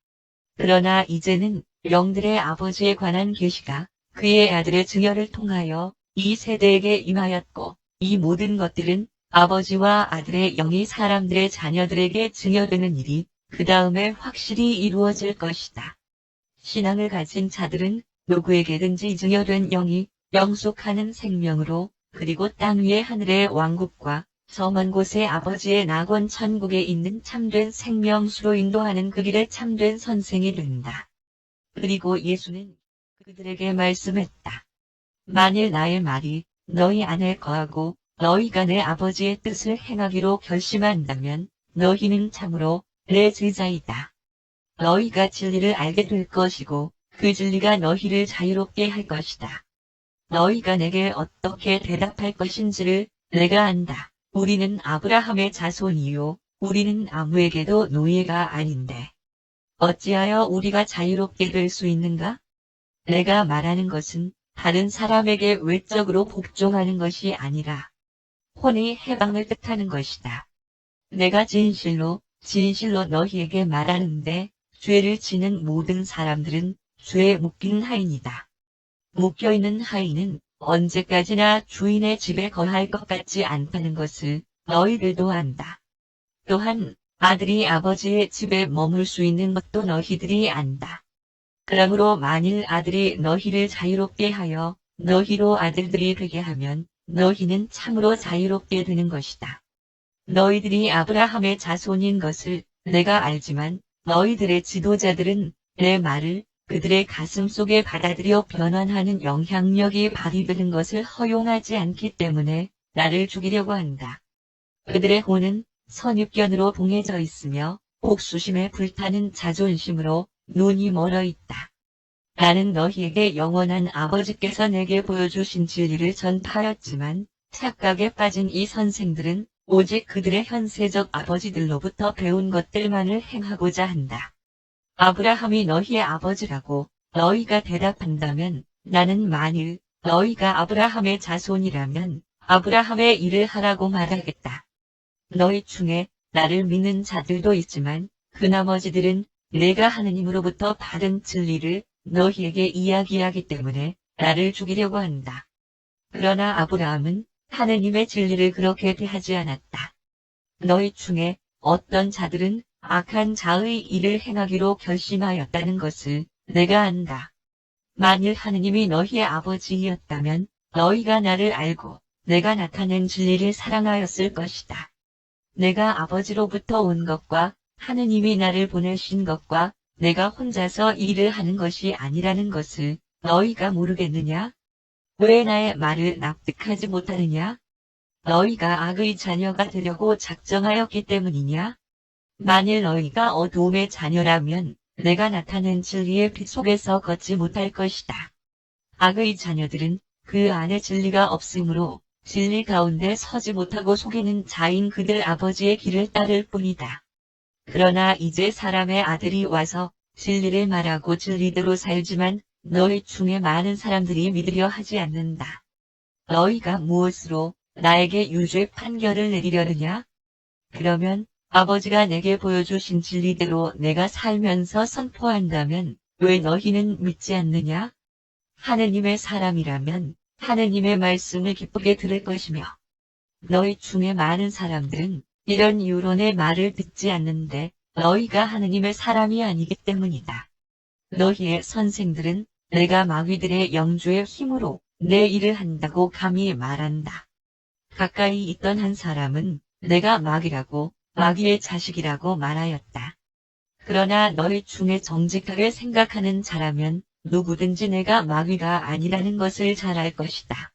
그러나 이제는 영들의 아버지에 관한 계시가 그의 아들의 증여를 통하여 이 세대에게 임하였고 이 모든 것들은 아버지와 아들의 영이 사람들의 자녀들에게 증여되는 일이 그 다음에 확실히 이루어질 것이다. 신앙을 가진 자들은 누구에게든지 증여된 영이 영속하는 생명으로 그리고 땅 위의 하늘의 왕국과 성한 곳의 아버지의 낙원 천국에 있는 참된 생명수로 인도하는 그 길의 참된 선생이 된다. 그리고 예수는 그들에게 말씀했다. 만일 나의 말이 너희 안에 거하고 너희가 내 아버지의 뜻을 행하기로 결심한다면 너희는 참으로 내 제자이다. 너희가 진리를 알게 될 것이고 그 진리가 너희를 자유롭게 할 것이다. 너희가 내게 어떻게 대답할 것인지를 내가 안다. 우리는 아브라함의 자손이요. 우리는 아무에게도 노예가 아닌데. 어찌하여 우리가 자유롭게 될 수 있는가? 내가 말하는 것은 다른 사람에게 외적으로 복종하는 것이 아니라 혼의 해방을 뜻하는 것이다. 내가 진실로 너희에게 말하는데 죄를 지는 모든 사람들은 죄에 묶인 하인이다. 묶여있는 하인은 언제까지나 주인의 집에 거할 것 같지 않다는 것을 너희들도 안다. 또한 아들이 아버지의 집에 머물 수 있는 것도 너희들이 안다. 그러므로 만일 아들이 너희를 자유롭게 하여 너희로 아들들이 되게 하면 너희는 참으로 자유롭게 되는 것이다. 너희들이 아브라함의 자손인 것을 내가 알지만 너희들의 지도자들은 내 말을 그들의 가슴 속에 받아들여 변환하는 영향력이 발휘되는 것을 허용하지 않기 때문에 나를 죽이려고 한다. 그들의 혼은 선입견으로 봉해져 있으며 복수심에 불타는 자존심으로 눈이 멀어 있다. 나는 너희에게 영원한 아버지께서 내게 보여주신 진리를 전파하였지만 착각에 빠진 이 선생들은 오직 그들의 현세적 아버지들로부터 배운 것들만을 행하고자 한다. 아브라함이 너희의 아버지라고 너희가 대답한다면 나는 만일 너희가 아브라함의 자손이라면 아브라함의 일을 하라고 말하겠다. 너희 중에 나를 믿는 자들도 있지만 그 나머지들은 내가 하느님으로부터 받은 진리를 너희에게 이야기하기 때문에 나를 죽이려고 한다. 그러나 아브라함은 하느님의 진리를 그렇게 대하지 않았다. 너희 중에 어떤 자들은 악한 자의 일을 행하기로 결심하였다는 것을 내가 안다. 만일 하느님이 너희의 아버지이었다면 너희가 나를 알고 내가 나타낸 진리를 사랑하였을 것이다. 내가 아버지로부터 온 것과 하느님이 나를 보내신 것과 내가 혼자서 일을 하는 것이 아니라는 것을 너희가 모르겠느냐? 왜 나의 말을 납득하지 못하느냐? 너희가 악의 자녀가 되려고 작정하였기 때문이냐? 만일 너희가 어두움의 자녀라면 내가 나타낸 진리의 빛 속에서 걷지 못할 것이다. 악의 자녀들은 그 안에 진리가 없으므로 진리 가운데 서지 못하고 속이는 자인 그들 아버지의 길을 따를 뿐이다. 그러나 이제 사람의 아들이 와서 진리를 말하고 진리대로 살지만 너희 중에 많은 사람들이 믿으려 하지 않는다. 너희가 무엇으로 나에게 유죄 판결을 내리려느냐? 그러면 아버지가 내게 보여주신 진리대로 내가 살면서 선포한다면 왜 너희는 믿지 않느냐? 하느님의 사람이라면 하느님의 말씀을 기쁘게 들을 것이며 너희 중에 많은 사람들은 이런 이유로 내 말을 듣지 않는데 너희가 하느님의 사람이 아니기 때문이다. 너희의 선생들은 내가 마귀들의 영주의 힘으로 내 일을 한다고 감히 말한다. 가까이 있던 한 사람은 내가 마귀라고 마귀의 자식이라고 말하였다. 그러나 너희 중에 정직하게 생각하는 자라면 누구든지 내가 마귀가 아니라는 것을 잘 알 것이다.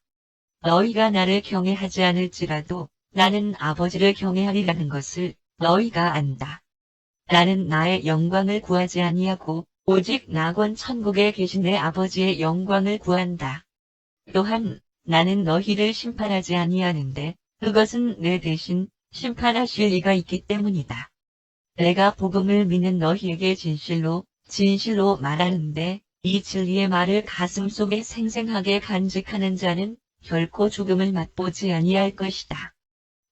너희가 나를 경외하지 않을지라도 나는 아버지를 경외하리라는 것을 너희가 안다. 나는 나의 영광을 구하지 아니하고 오직 낙원 천국에 계신 내 아버지의 영광을 구한다. 또한 나는 너희를 심판하지 아니하는데 그것은 내 대신 심판하실 이가 있기 때문이다. 내가 복음을 믿는 너희에게 진실로 말하는데 이 진리의 말을 가슴속에 생생하게 간직하는 자는 결코 죽음을 맛보지 아니할 것이다.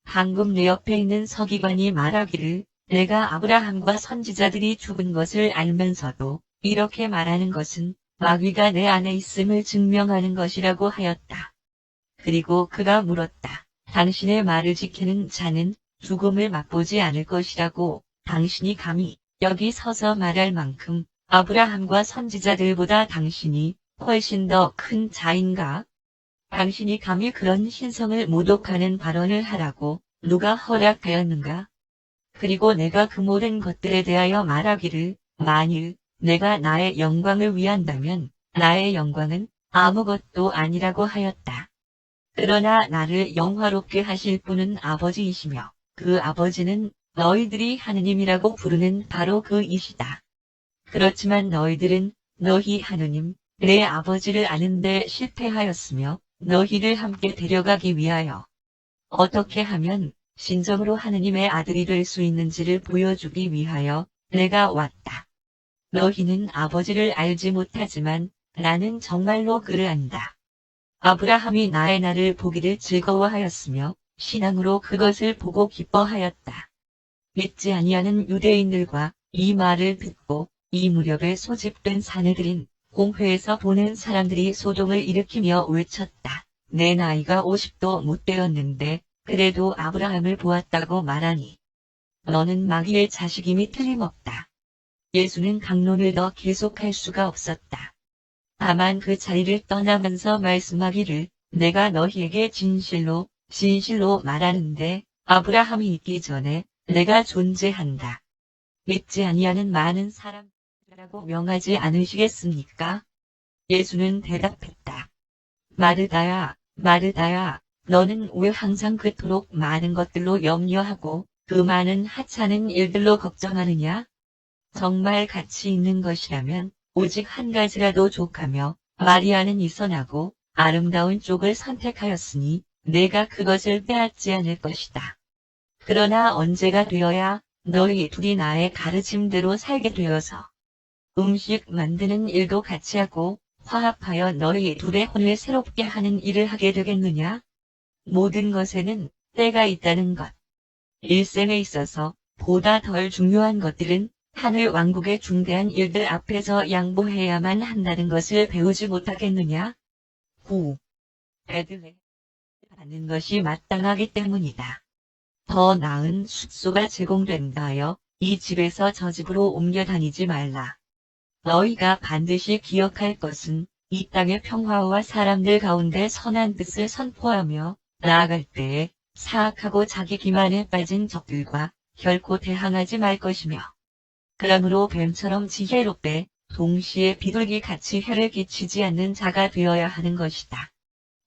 방금 내 옆에 있는 서기관이 말하기를 내가 아브라함과 선지자들이 죽은 것을 알면서도 이렇게 말하는 것은 마귀가 내 안에 있음을 증명하는 것이라고 하였다. 그리고 그가 물었다. 당신의 말을 지키는 자는 죽음을 맛보지 않을 것이라고 당신이 감히 여기 서서 말할 만큼 아브라함과 선지자들보다 당신이 훨씬 더 큰 자인가? 당신이 감히 그런 신성을 모독하는 발언을 하라고 누가 허락하였는가? 그리고 내가 그 모든 것들에 대하여 말하기를 만일 내가 나의 영광을 위한다면 나의 영광은 아무것도 아니라고 하였다. 그러나 나를 영화롭게 하실 분은 아버지이시며 그 아버지는 너희들이 하느님이라고 부르는 바로 그이시다. 그렇지만 너희들은 너희 하느님 내 아버지를 아는데 실패하였으며 너희를 함께 데려가기 위하여 어떻게 하면 진정으로 하느님의 아들이 될 수 있는지를 보여주기 위하여 내가 왔다. 너희는 아버지를 알지 못하지만 나는 정말로 그를 안다. 아브라함이 나의 날을 보기를 즐거워하였으며 신앙으로 그것을 보고 기뻐하였다. 믿지 아니하는 유대인들과 이 말을 듣고 이 무렵에 소집된 사내들인 공회에서 보낸 사람들이 소동을 일으키며 외쳤다. 내 나이가 50도 못 되었는데 그래도 아브라함을 보았다고 말하니 너는 마귀의 자식임이 틀림없다. 예수는 강론을 더 계속할 수가 없었다. 다만 그 자리를 떠나면서 말씀하기를 내가 너희에게 진실로 말하는데 아브라함이 있기 전에 내가 존재한다. 믿지 아니하는 많은 사람이라고 명하지 않으시겠습니까? 예수는 대답했다. 마르다야, 마르다야, 너는 왜 항상 그토록 많은 것들로 염려하고 그 많은 하찮은 일들로 걱정하느냐? 정말 가치 있는 것이라면 오직 한 가지라도 족하며 마리아는 이 선하고 아름다운 쪽을 선택하였으니 내가 그것을 빼앗지 않을 것이다. 그러나 언제가 되어야 너희 둘이 나의 가르침대로 살게 되어서 음식 만드는 일도 같이 하고 화합하여 너희 둘의 혼을 새롭게 하는 일을 하게 되겠느냐? 모든 것에는 때가 있다는 것. 일생에 있어서 보다 덜 중요한 것들은 하늘 왕국의 중대한 일들 앞에서 양보해야만 한다는 것을 배우지 못하겠느냐? 9. 배드에 받는 것이 마땅하기 때문이다. 더 나은 숙소가 제공된다 하여 이 집에서 저 집으로 옮겨 다니지 말라. 너희가 반드시 기억할 것은 이 땅의 평화와 사람들 가운데 선한 뜻을 선포하며 나아갈 때에 사악하고 자기 기만에 빠진 적들과 결코 대항하지 말 것이며 그러므로 뱀처럼 지혜롭되 동시에 비둘기 같이 해를 끼치지 않는 자가 되어야 하는 것이다.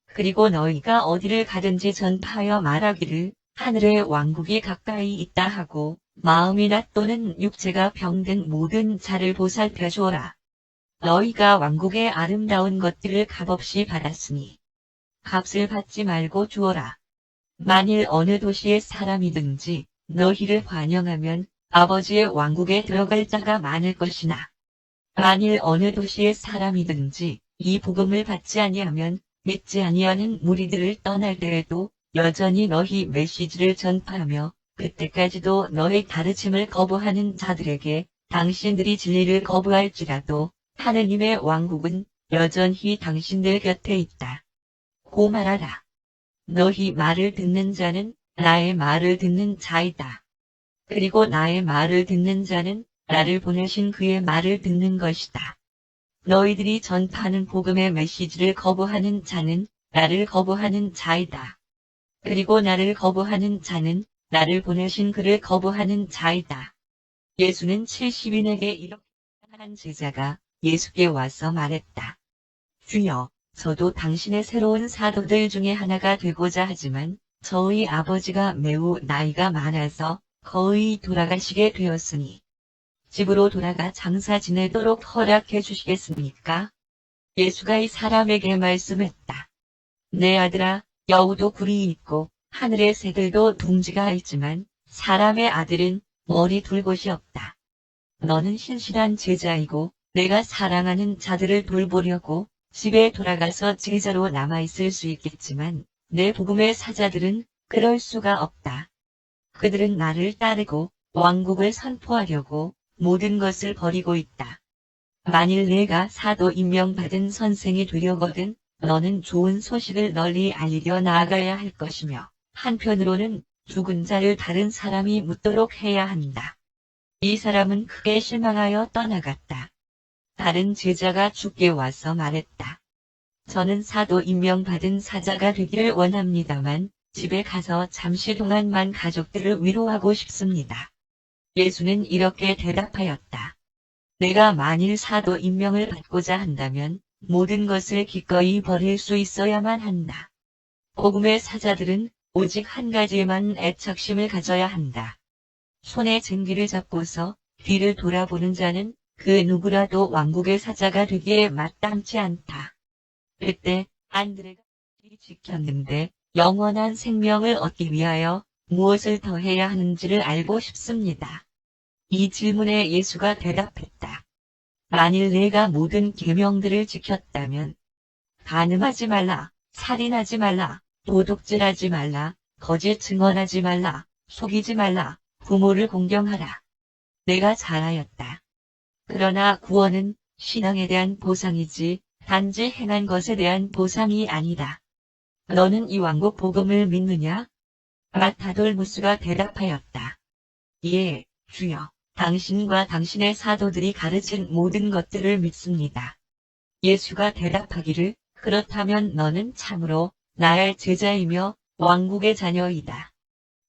그리고 너희가 어디를 가든지 전파하여 말하기를 하늘의 왕국이 가까이 있다 하고 마음이나 또는 육체가 병든 모든 자를 보살펴 주어라. 너희가 왕국의 아름다운 것들을 값없이 받았으니 값을 받지 말고 주어라. 만일 어느 도시의 사람이든지 너희를 환영하면 아버지의 왕국에 들어갈 자가 많을 것이나 만일 어느 도시의 사람이든지 이 복음을 받지 아니하면 믿지 아니하는 무리들을 떠날 때에도 여전히 너희 메시지를 전파하며 그때까지도 너희 가르침을 거부하는 자들에게 당신들이 진리를 거부할지라도 하느님의 왕국은 여전히 당신들 곁에 있다. 고 말하라. 너희 말을 듣는 자는 나의 말을 듣는 자이다. 그리고 나의 말을 듣는 자는 나를 보내신 그의 말을 듣는 것이다. 너희들이 전파하는 복음의 메시지를 거부하는 자는 나를 거부하는 자이다. 그리고 나를 거부하는 자는 나를 보내신 그를 거부하는 자이다. 예수는 70인에게 이렇게 한 제자가 예수께 와서 말했다. 주여, 저도 당신의 새로운 사도들 중에 하나가 되고자 하지만 저희 아버지가 매우 나이가 많아서 거의 돌아가시게 되었으니 집으로 돌아가 장사 지내도록 허락해 주시겠습니까? 예수가 이 사람에게 말씀했다. 내 아들아, 여우도 굴이 있고 하늘의 새들도 둥지가 있지만 사람의 아들은 머리 둘 곳이 없다. 너는 신실한 제자이고 내가 사랑하는 자들을 돌보려고 집에 돌아가서 제자로 남아있을 수 있겠지만 내 복음의 사자들은 그럴 수가 없다. 그들은 나를 따르고 왕국을 선포하려고 모든 것을 버리고 있다. 만일 내가 사도 임명받은 선생이 되려거든 너는 좋은 소식을 널리 알리려 나아가야 할 것이며 한편으로는 죽은 자를 다른 사람이 묻도록 해야 한다. 이 사람은 크게 실망하여 떠나갔다. 다른 제자가 주께 와서 말했다. 저는 사도 임명받은 사자가 되기를 원합니다만 집에 가서 잠시 동안만 가족들을 위로하고 싶습니다. 예수는 이렇게 대답하였다. 내가 만일 사도 임명을 받고자 한다면 모든 것을 기꺼이 버릴 수 있어야만 한다. 복음의 사자들은 오직 한 가지에만 애착심을 가져야 한다. 손에 쟁기를 잡고서 뒤를 돌아보는 자는 그 누구라도 왕국의 사자가 되기에 마땅치 않다. 그때 안드레가 지켰는데 영원한 생명을 얻기 위하여 무엇을 더 해야 하는지를 알고 싶습니다. 이 질문에 예수가 대답했다. 만일 내가 모든 계명들을 지켰다면 간음하지 말라, 살인하지 말라, 도둑질하지 말라, 거짓 증언하지 말라, 속이지 말라, 부모를 공경하라. 내가 잘하였다. 그러나 구원은 신앙에 대한 보상이지 단지 행한 것에 대한 보상이 아니다. 너는 이 왕국 복음을 믿느냐? 마타돌무스가 대답하였다. 예, 주여. 당신과 당신의 사도들이 가르친 모든 것들을 믿습니다. 예수가 대답하기를 그렇다면 너는 참으로 나의 제자이며 왕국의 자녀이다.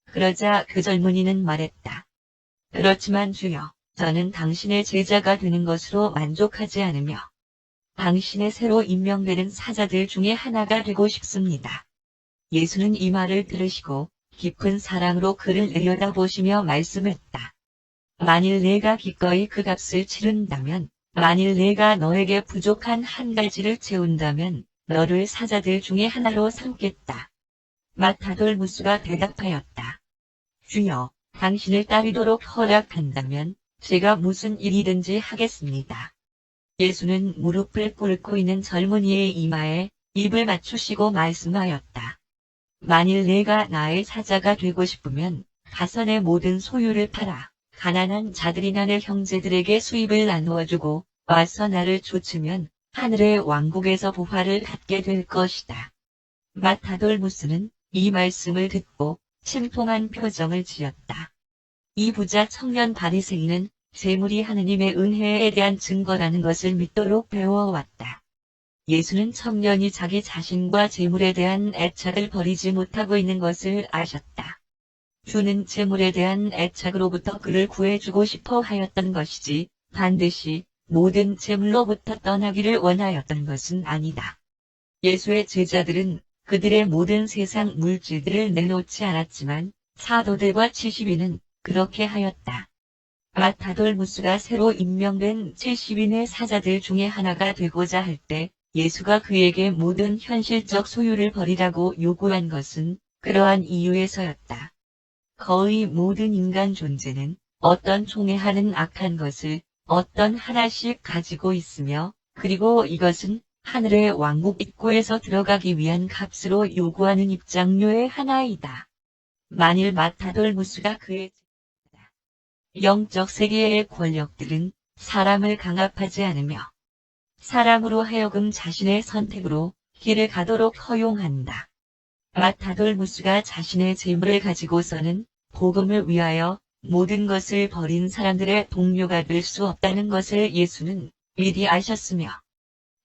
그러자 그 젊은이는 말했다. 그렇지만 주여, 저는 당신의 제자가 되는 것으로 만족하지 않으며 당신의 새로 임명되는 사자들 중에 하나가 되고 싶습니다. 예수는 이 말을 들으시고 깊은 사랑으로 그를 내려다보시며 말씀했다. 만일 내가 기꺼이 그 값을 치른다면, 만일 내가 너에게 부족한 한 가지를 채운다면 너를 사자들 중에 하나로 삼겠다. 마타돌무스가 대답하였다. 주여, 당신을 따르도록 허락한다면 제가 무슨 일이든지 하겠습니다. 예수는 무릎을 꿇고 있는 젊은이의 이마에 입을 맞추시고 말씀하였다. 만일 내가 나의 사자가 되고 싶으면 가서 내 모든 소유를 팔아 가난한 자들이나 내 형제들에게 수입을 나누어주고 와서 나를 좇으면 하늘의 왕국에서 부활을 갖게 될 것이다. 마타돌무스는 이 말씀을 듣고 침통한 표정을 지었다. 이 부자 청년 바리새인은 재물이 하느님의 은혜에 대한 증거라는 것을 믿도록 배워왔다. 예수는 청년이 자기 자신과 재물에 대한 애착을 버리지 못하고 있는 것을 아셨다. 주는 재물에 대한 애착으로부터 그를 구해주고 싶어 하였던 것이지 반드시 모든 재물로부터 떠나기를 원하였던 것은 아니다. 예수의 제자들은 그들의 모든 세상 물질들을 내놓지 않았지만 사도들과 70인은 그렇게 하였다. 마타돌무스가 새로 임명된 70인의 사자들 중에 하나가 되고자 할 때 예수가 그에게 모든 현실적 소유를 버리라고 요구한 것은 그러한 이유에서였다. 거의 모든 인간 존재는 어떤 총애하는 악한 것을 어떤 하나씩 가지고 있으며 그리고 이것은 하늘의 왕국 입구에서 들어가기 위한 값으로 요구하는 입장료의 하나이다. 만일 마타돌무스가 그의 영적 세계의 권력들은 사람을 강압하지 않으며 사람으로 하여금 자신의 선택으로 길을 가도록 허용한다. 마타돌무스가 자신의 재물을 가지고서는 복음을 위하여 모든 것을 버린 사람들의 동료가 될 수 없다는 것을 예수는 미리 아셨으며,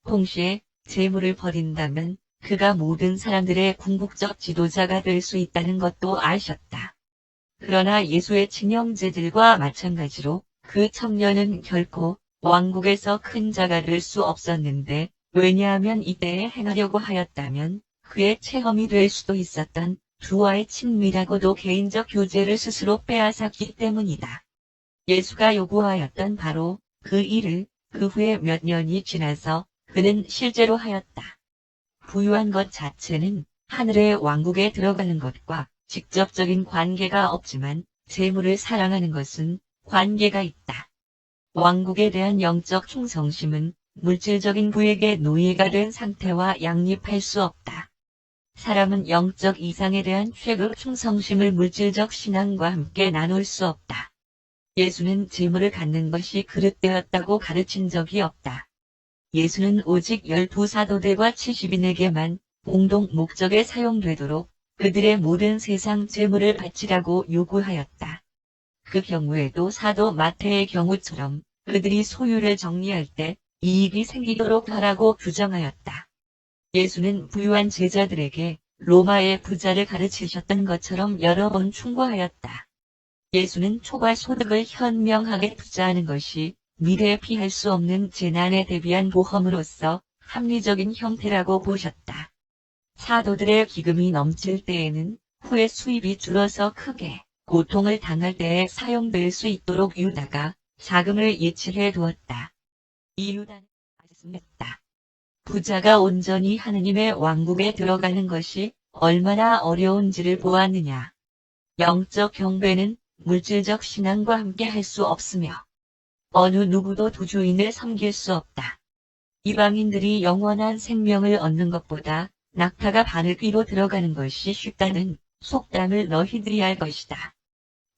동시에 재물을 버린다면 그가 모든 사람들의 궁극적 지도자가 될 수 있다는 것도 아셨다. 그러나 예수의 친형제들과 마찬가지로 그 청년은 결코 왕국에서 큰 자가 될 수 없었는데, 왜냐하면 이때에 행하려고 하였다면 그의 체험이 될 수도 있었던 주와의 친밀하고도 개인적 교제를 스스로 빼앗았기 때문이다. 예수가 요구하였던 바로 그 일을 그 후에 몇 년이 지나서 그는 실제로 하였다. 부유한 것 자체는 하늘의 왕국에 들어가는 것과 직접적인 관계가 없지만 재물을 사랑하는 것은 관계가 있다. 왕국에 대한 영적 충성심은 물질적인 부에게 노예가 된 상태와 양립할 수 없다. 사람은 영적 이상에 대한 최고 충성심을 물질적 신앙과 함께 나눌 수 없다. 예수는 재물을 갖는 것이 그릇되었다고 가르친 적이 없다. 예수는 오직 12사도들과 70인에게만 공동 목적에 사용되도록 그들의 모든 세상 재물을 바치라고 요구하였다. 그 경우에도 사도 마태의 경우처럼 그들이 소유를 정리할 때 이익이 생기도록 하라고 규정하였다. 예수는 부유한 제자들에게 로마의 부자를 가르치셨던 것처럼 여러 번 충고하였다. 예수는 초과 소득을 현명하게 투자하는 것이 미래에 피할 수 없는 재난에 대비한 보험으로서 합리적인 형태라고 보셨다. 사도들의 기금이 넘칠 때에는 후에 수입이 줄어서 크게 고통을 당할 때에 사용될 수 있도록 유다가 자금을 예치해 두었다. 이 유다는 말씀했다. 부자가 온전히 하느님의 왕국에 들어가는 것이 얼마나 어려운지를 보았느냐. 영적 경배는 물질적 신앙과 함께 할 수 없으며 어느 누구도 두 주인을 섬길 수 없다. 이방인들이 영원한 생명을 얻는 것보다 낙타가 바늘 귀로 들어가는 것이 쉽다는 속담을 너희들이 알 것이다.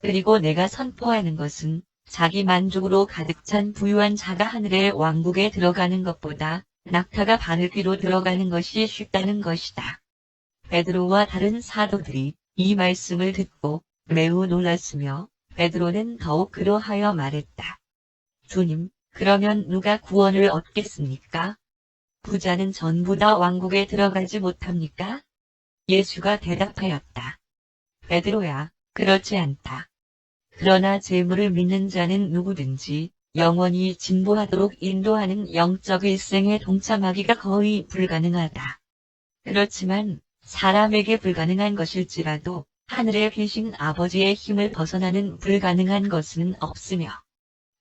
그리고 내가 선포하는 것은 자기 만족으로 가득 찬 부유한 자가 하늘의 왕국에 들어가는 것보다 낙타가 바늘 귀로 들어가는 것이 쉽다는 것이다. 베드로와 다른 사도들이 이 말씀을 듣고 매우 놀랐으며 베드로는 더욱 그러하여 말했다. 주님, 그러면 누가 구원을 얻겠습니까? 부자는 전부 다 왕국에 들어가지 못합니까? 예수가 대답하였다. 베드로야, 그렇지 않다. 그러나 재물을 믿는 자는 누구든지 영원히 진보하도록 인도하는 영적 일생에 동참하기가 거의 불가능하다. 그렇지만 사람에게 불가능한 것일지라도 하늘에 계신 아버지의 힘을 벗어나는 불가능한 것은 없으며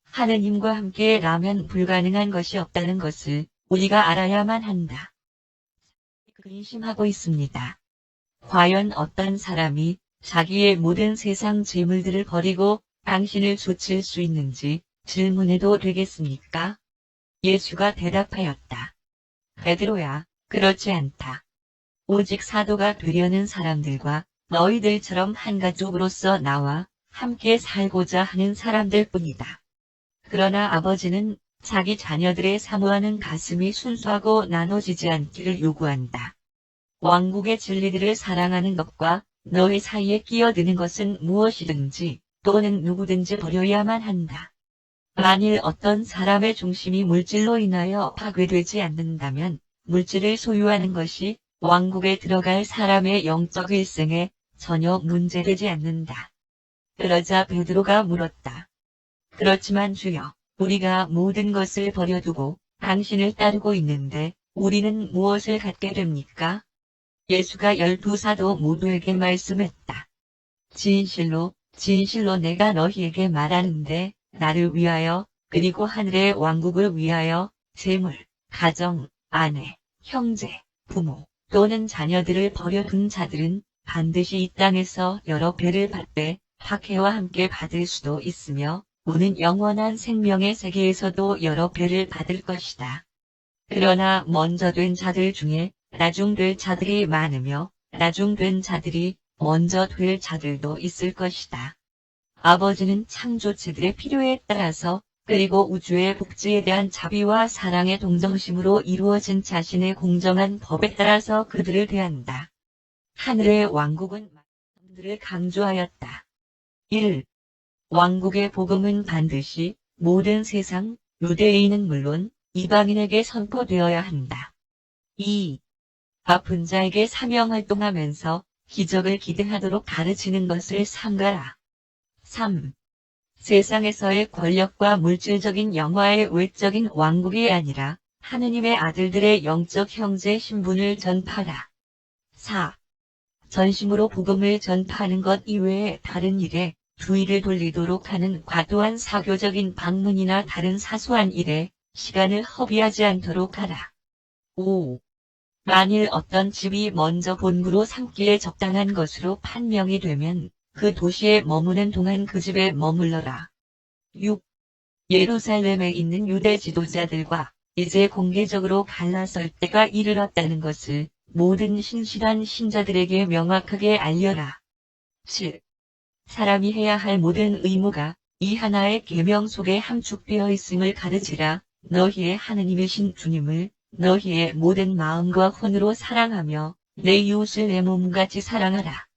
하느님과 함께 라면 불가능한 것이 없다는 것을 우리가 알아야만 한다. 근심하고 있습니다. 과연 어떤 사람이 자기의 모든 세상 재물들을 버리고 당신을 좇을 수 있는지 질문해도 되겠습니까? 예수가 대답하였다. 베드로야, 그렇지 않다. 오직 사도가 되려는 사람들과 너희들처럼 한 가족으로서 나와 함께 살고자 하는 사람들 뿐이다. 그러나 아버지는 자기 자녀들의 사모하는 가슴이 순수하고 나눠지지 않기를 요구한다. 왕국의 진리들을 사랑하는 것과 너희 사이에 끼어드는 것은 무엇이든지 또는 누구든지 버려야만 한다. 만일 어떤 사람의 중심이 물질로 인하여 파괴되지 않는다면 물질을 소유하는 것이 왕국에 들어갈 사람의 영적 일생에 전혀 문제되지 않는다. 그러자 베드로가 물었다. 그렇지만 주여, 우리가 모든 것을 버려두고 당신을 따르고 있는데 우리는 무엇을 갖게 됩니까? 예수가 12사도 모두에게 말씀했다. 진실로, 진실로 내가 너희에게 말하는데 나를 위하여 그리고 하늘의 왕국을 위하여 재물, 가정, 아내, 형제, 부모 또는 자녀들을 버려둔 자들은 반드시 이 땅에서 여러 배를 받되 박해와 함께 받을 수도 있으며 오는 영원한 생명의 세계에서도 여러 배를 받을 것이다. 그러나 먼저 된 자들 중에 나중될 자들이 많으며 나중된 자들이 먼저 될 자들도 있을 것이다. 아버지는 창조체들의 필요에 따라서 그리고 우주의 복지에 대한 자비와 사랑의 동정심으로 이루어진 자신의 공정한 법에 따라서 그들을 대한다. 하늘의 왕국은 말씀들을 강조하였다. 1. 왕국의 복음은 반드시 모든 세상, 유대인은 물론 이방인에게 선포되어야 한다. 2. 아픈 자에게 사명활동하면서 기적을 기대하도록 가르치는 것을 삼가라. 3. 세상에서의 권력과 물질적인 영화의 외적인 왕국이 아니라 하느님의 아들들의 영적 형제 신분을 전파라. 4. 전심으로 복음을 전파하는 것 이외에 다른 일에 주의를 돌리도록 하는 과도한 사교적인 방문이나 다른 사소한 일에 시간을 허비하지 않도록 하라. 5. 만일 어떤 집이 먼저 본부로 삼기에 적당한 것으로 판명이 되면 그 도시에 머무는 동안 그 집에 머물러라. 6. 예루살렘에 있는 유대 지도자들과 이제 공개적으로 갈라설 때가 이르렀다는 것을 모든 신실한 신자들에게 명확하게 알려라. 7. 사람이 해야 할 모든 의무가 이 하나의 계명 속에 함축되어 있음을 가르치라. 너희의 하느님이신 주님을 너희의 모든 마음과 혼으로 사랑하며 내 이웃을 내 몸같이 사랑하라.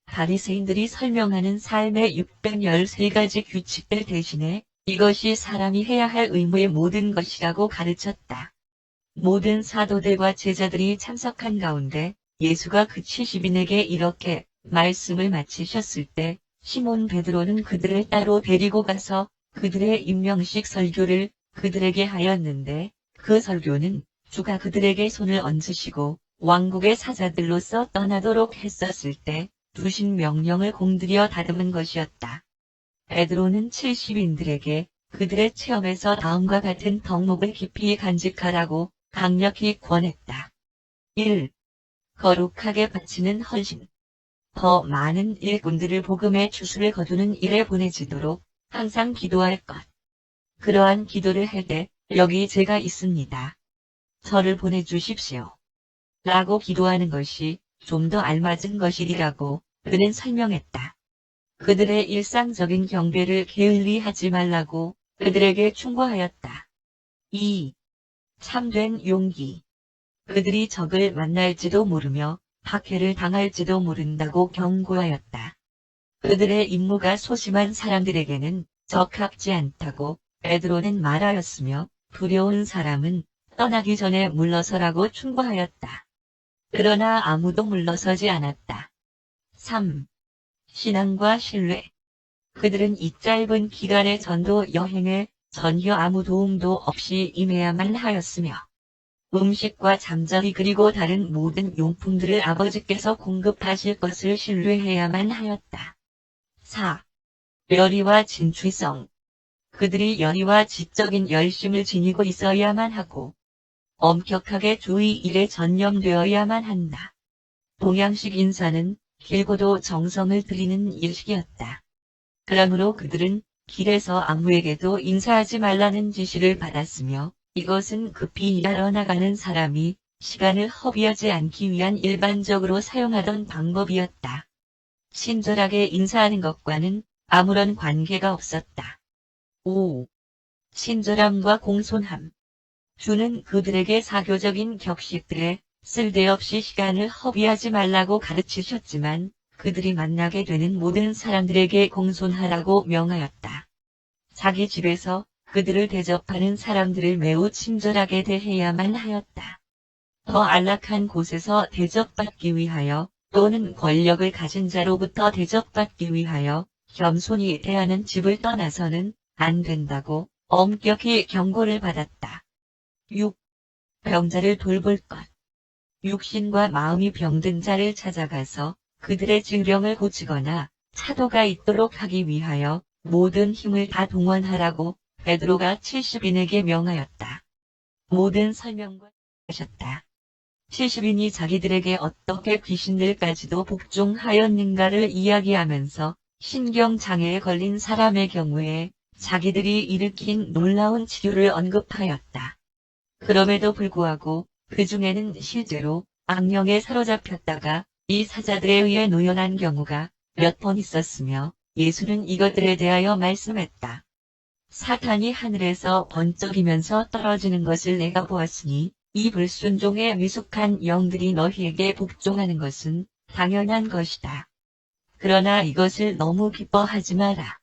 바리새인들이 설명하는 삶의 613가지 규칙들 대신에 이것이 사람이 해야 할 의무의 모든 것이라고 가르쳤다. 모든 사도들과 제자들이 참석한 가운데 예수가 그 70인에게 이렇게 말씀을 마치셨을 때 시몬 베드로는 그들을 따로 데리고 가서 그들의 임명식 설교를 그들에게 하였는데 그 설교는 주가 그들에게 손을 얹으시고 왕국의 사자들로서 떠나도록 했었을 때 주신 명령을 공들여 다듬은 것이었다. 베드로는 70인들에게 그들의 체험에서 다음과 같은 덕목을 깊이 간직하라고 강력히 권했다. 1. 거룩하게 바치는 헌신. 더 많은 일꾼들을 복음의 추수를 거두는 일에 보내지도록 항상 기도할 것. 그러한 기도를 할 때 여기 제가 있습니다. 저를 보내주십시오. 라고 기도하는 것이 좀 더 알맞은 것이리라고 그는 설명했다. 그들의 일상적인 경배를 게을리하지 말라고 그들에게 충고하였다. 2. 참된 용기. 그들이 적을 만날지도 모르며 박해를 당할지도 모른다고 경고하였다. 그들의 임무가 소심한 사람들에게는 적합지 않다고 베드로는 말하였으며 두려운 사람은 떠나기 전에 물러서라고 충고하였다. 그러나 아무도 물러서지 않았다. 3. 신앙과 신뢰. 그들은 이 짧은 기간의 전도 여행에 전혀 아무 도움도 없이 임해야만 하였으며 음식과 잠자리 그리고 다른 모든 용품들을 아버지께서 공급하실 것을 신뢰해야만 하였다. 4. 열의와 진취성. 그들이 열의와 지적인 열심을 지니고 있어야만 하고 엄격하게 주의 일에 전념되어야만 한다. 동양식 인사는 길고도 정성을 들이는 일식이었다. 그러므로 그들은 길에서 아무에게도 인사하지 말라는 지시를 받았으며 이것은 급히 일하러 나가는 사람이 시간을 허비하지 않기 위한 일반적으로 사용하던 방법이었다. 친절하게 인사하는 것과는 아무런 관계가 없었다. 5. 친절함과 공손함. 주는 그들에게 사교적인 격식들에 쓸데없이 시간을 허비하지 말라고 가르치셨지만 그들이 만나게 되는 모든 사람들에게 공손하라고 명하였다. 자기 집에서 그들을 대접하는 사람들을 매우 친절하게 대해야만 하였다. 더 안락한 곳에서 대접받기 위하여 또는 권력을 가진 자로부터 대접받기 위하여 겸손히 대하는 집을 떠나서는 안 된다고 엄격히 경고를 받았다. 6. 병자를 돌볼 것. 육신과 마음이 병든 자를 찾아가서 그들의 질병을 고치거나 차도가 있도록 하기 위하여 모든 힘을 다 동원하라고 베드로가 70인에게 명하였다. 모든 설명과 하셨다. 70인이 자기들에게 어떻게 귀신들까지도 복종하였는가를 이야기하면서 신경장애에 걸린 사람의 경우에 자기들이 일으킨 놀라운 치료를 언급하였다. 그럼에도 불구하고 그 중에는 실제로 악령에 사로잡혔다가 이 사자들에 의해 노연한 경우가 몇 번 있었으며 예수는 이것들에 대하여 말씀했다. 사탄이 하늘에서 번쩍이면서 떨어지는 것을 내가 보았으니 이 불순종의 미숙한 영들이 너희에게 복종하는 것은 당연한 것이다. 그러나 이것을 너무 기뻐하지 마라.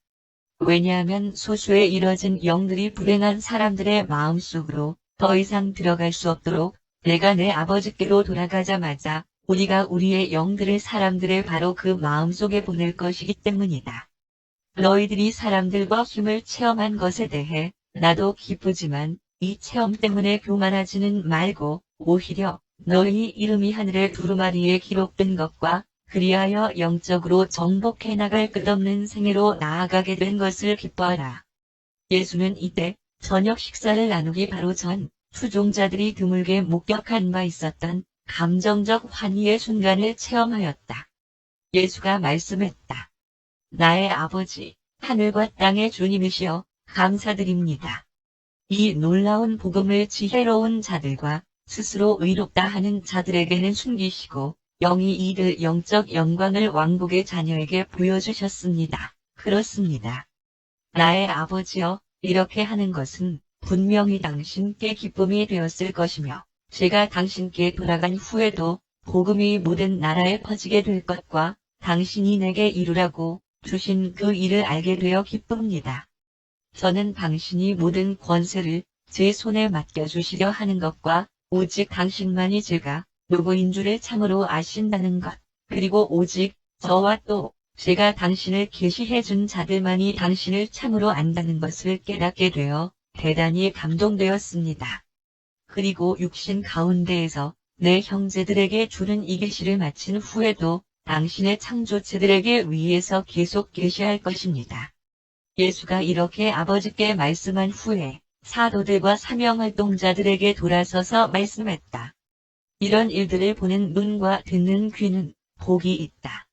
왜냐하면 소수의 이뤄진 영들이 불행한 사람들의 마음속으로 더 이상 들어갈 수 없도록 내가 내 아버지께로 돌아가자마자 우리가 우리의 영들을 사람들의 바로 그 마음속에 보낼 것이기 때문이다. 너희들이 사람들과 힘을 체험한 것에 대해 나도 기쁘지만 이 체험 때문에 교만하지는 말고 오히려 너희 이름이 하늘의 두루마리에 기록된 것과 그리하여 영적으로 정복해 나갈 끝없는 생애로 나아가게 된 것을 기뻐하라. 예수는 이때 저녁 식사를 나누기 바로 전 수종자들이 드물게 목격한 바 있었던 감정적 환희의 순간을 체험하였다. 예수가 말씀했다. 나의 아버지, 하늘과 땅의 주님이시여 감사드립니다. 이 놀라운 복음을 지혜로운 자들과 스스로 의롭다 하는 자들에게는 숨기시고 영이 이들 영적 영광을 왕국의 자녀에게 보여주셨습니다. 그렇습니다. 나의 아버지여, 이렇게 하는 것은 분명히 당신께 기쁨이 되었을 것이며 제가 당신께 돌아간 후에도 복음이 모든 나라에 퍼지게 될 것과 당신이 내게 이루라고 주신 그 일을 알게 되어 기쁩니다. 저는 당신이 모든 권세를 제 손에 맡겨주시려 하는 것과 오직 당신만이 제가 누구인 줄을 참으로 아신다는 것, 그리고 오직 저와 또 제가 당신을 계시해 준 자들만이 당신을 참으로 안다는 것을 깨닫게 되어 대단히 감동되었습니다. 그리고 육신 가운데에서 내 형제들에게 주는 이 계시를 마친 후에도 당신의 창조체들에게 위에서 계속 계시할 것입니다. 예수가 이렇게 아버지께 말씀한 후에 사도들과 사명활동자들에게 돌아서서 말씀했다. 이런 일들을 보는 눈과 듣는 귀는 복이 있다.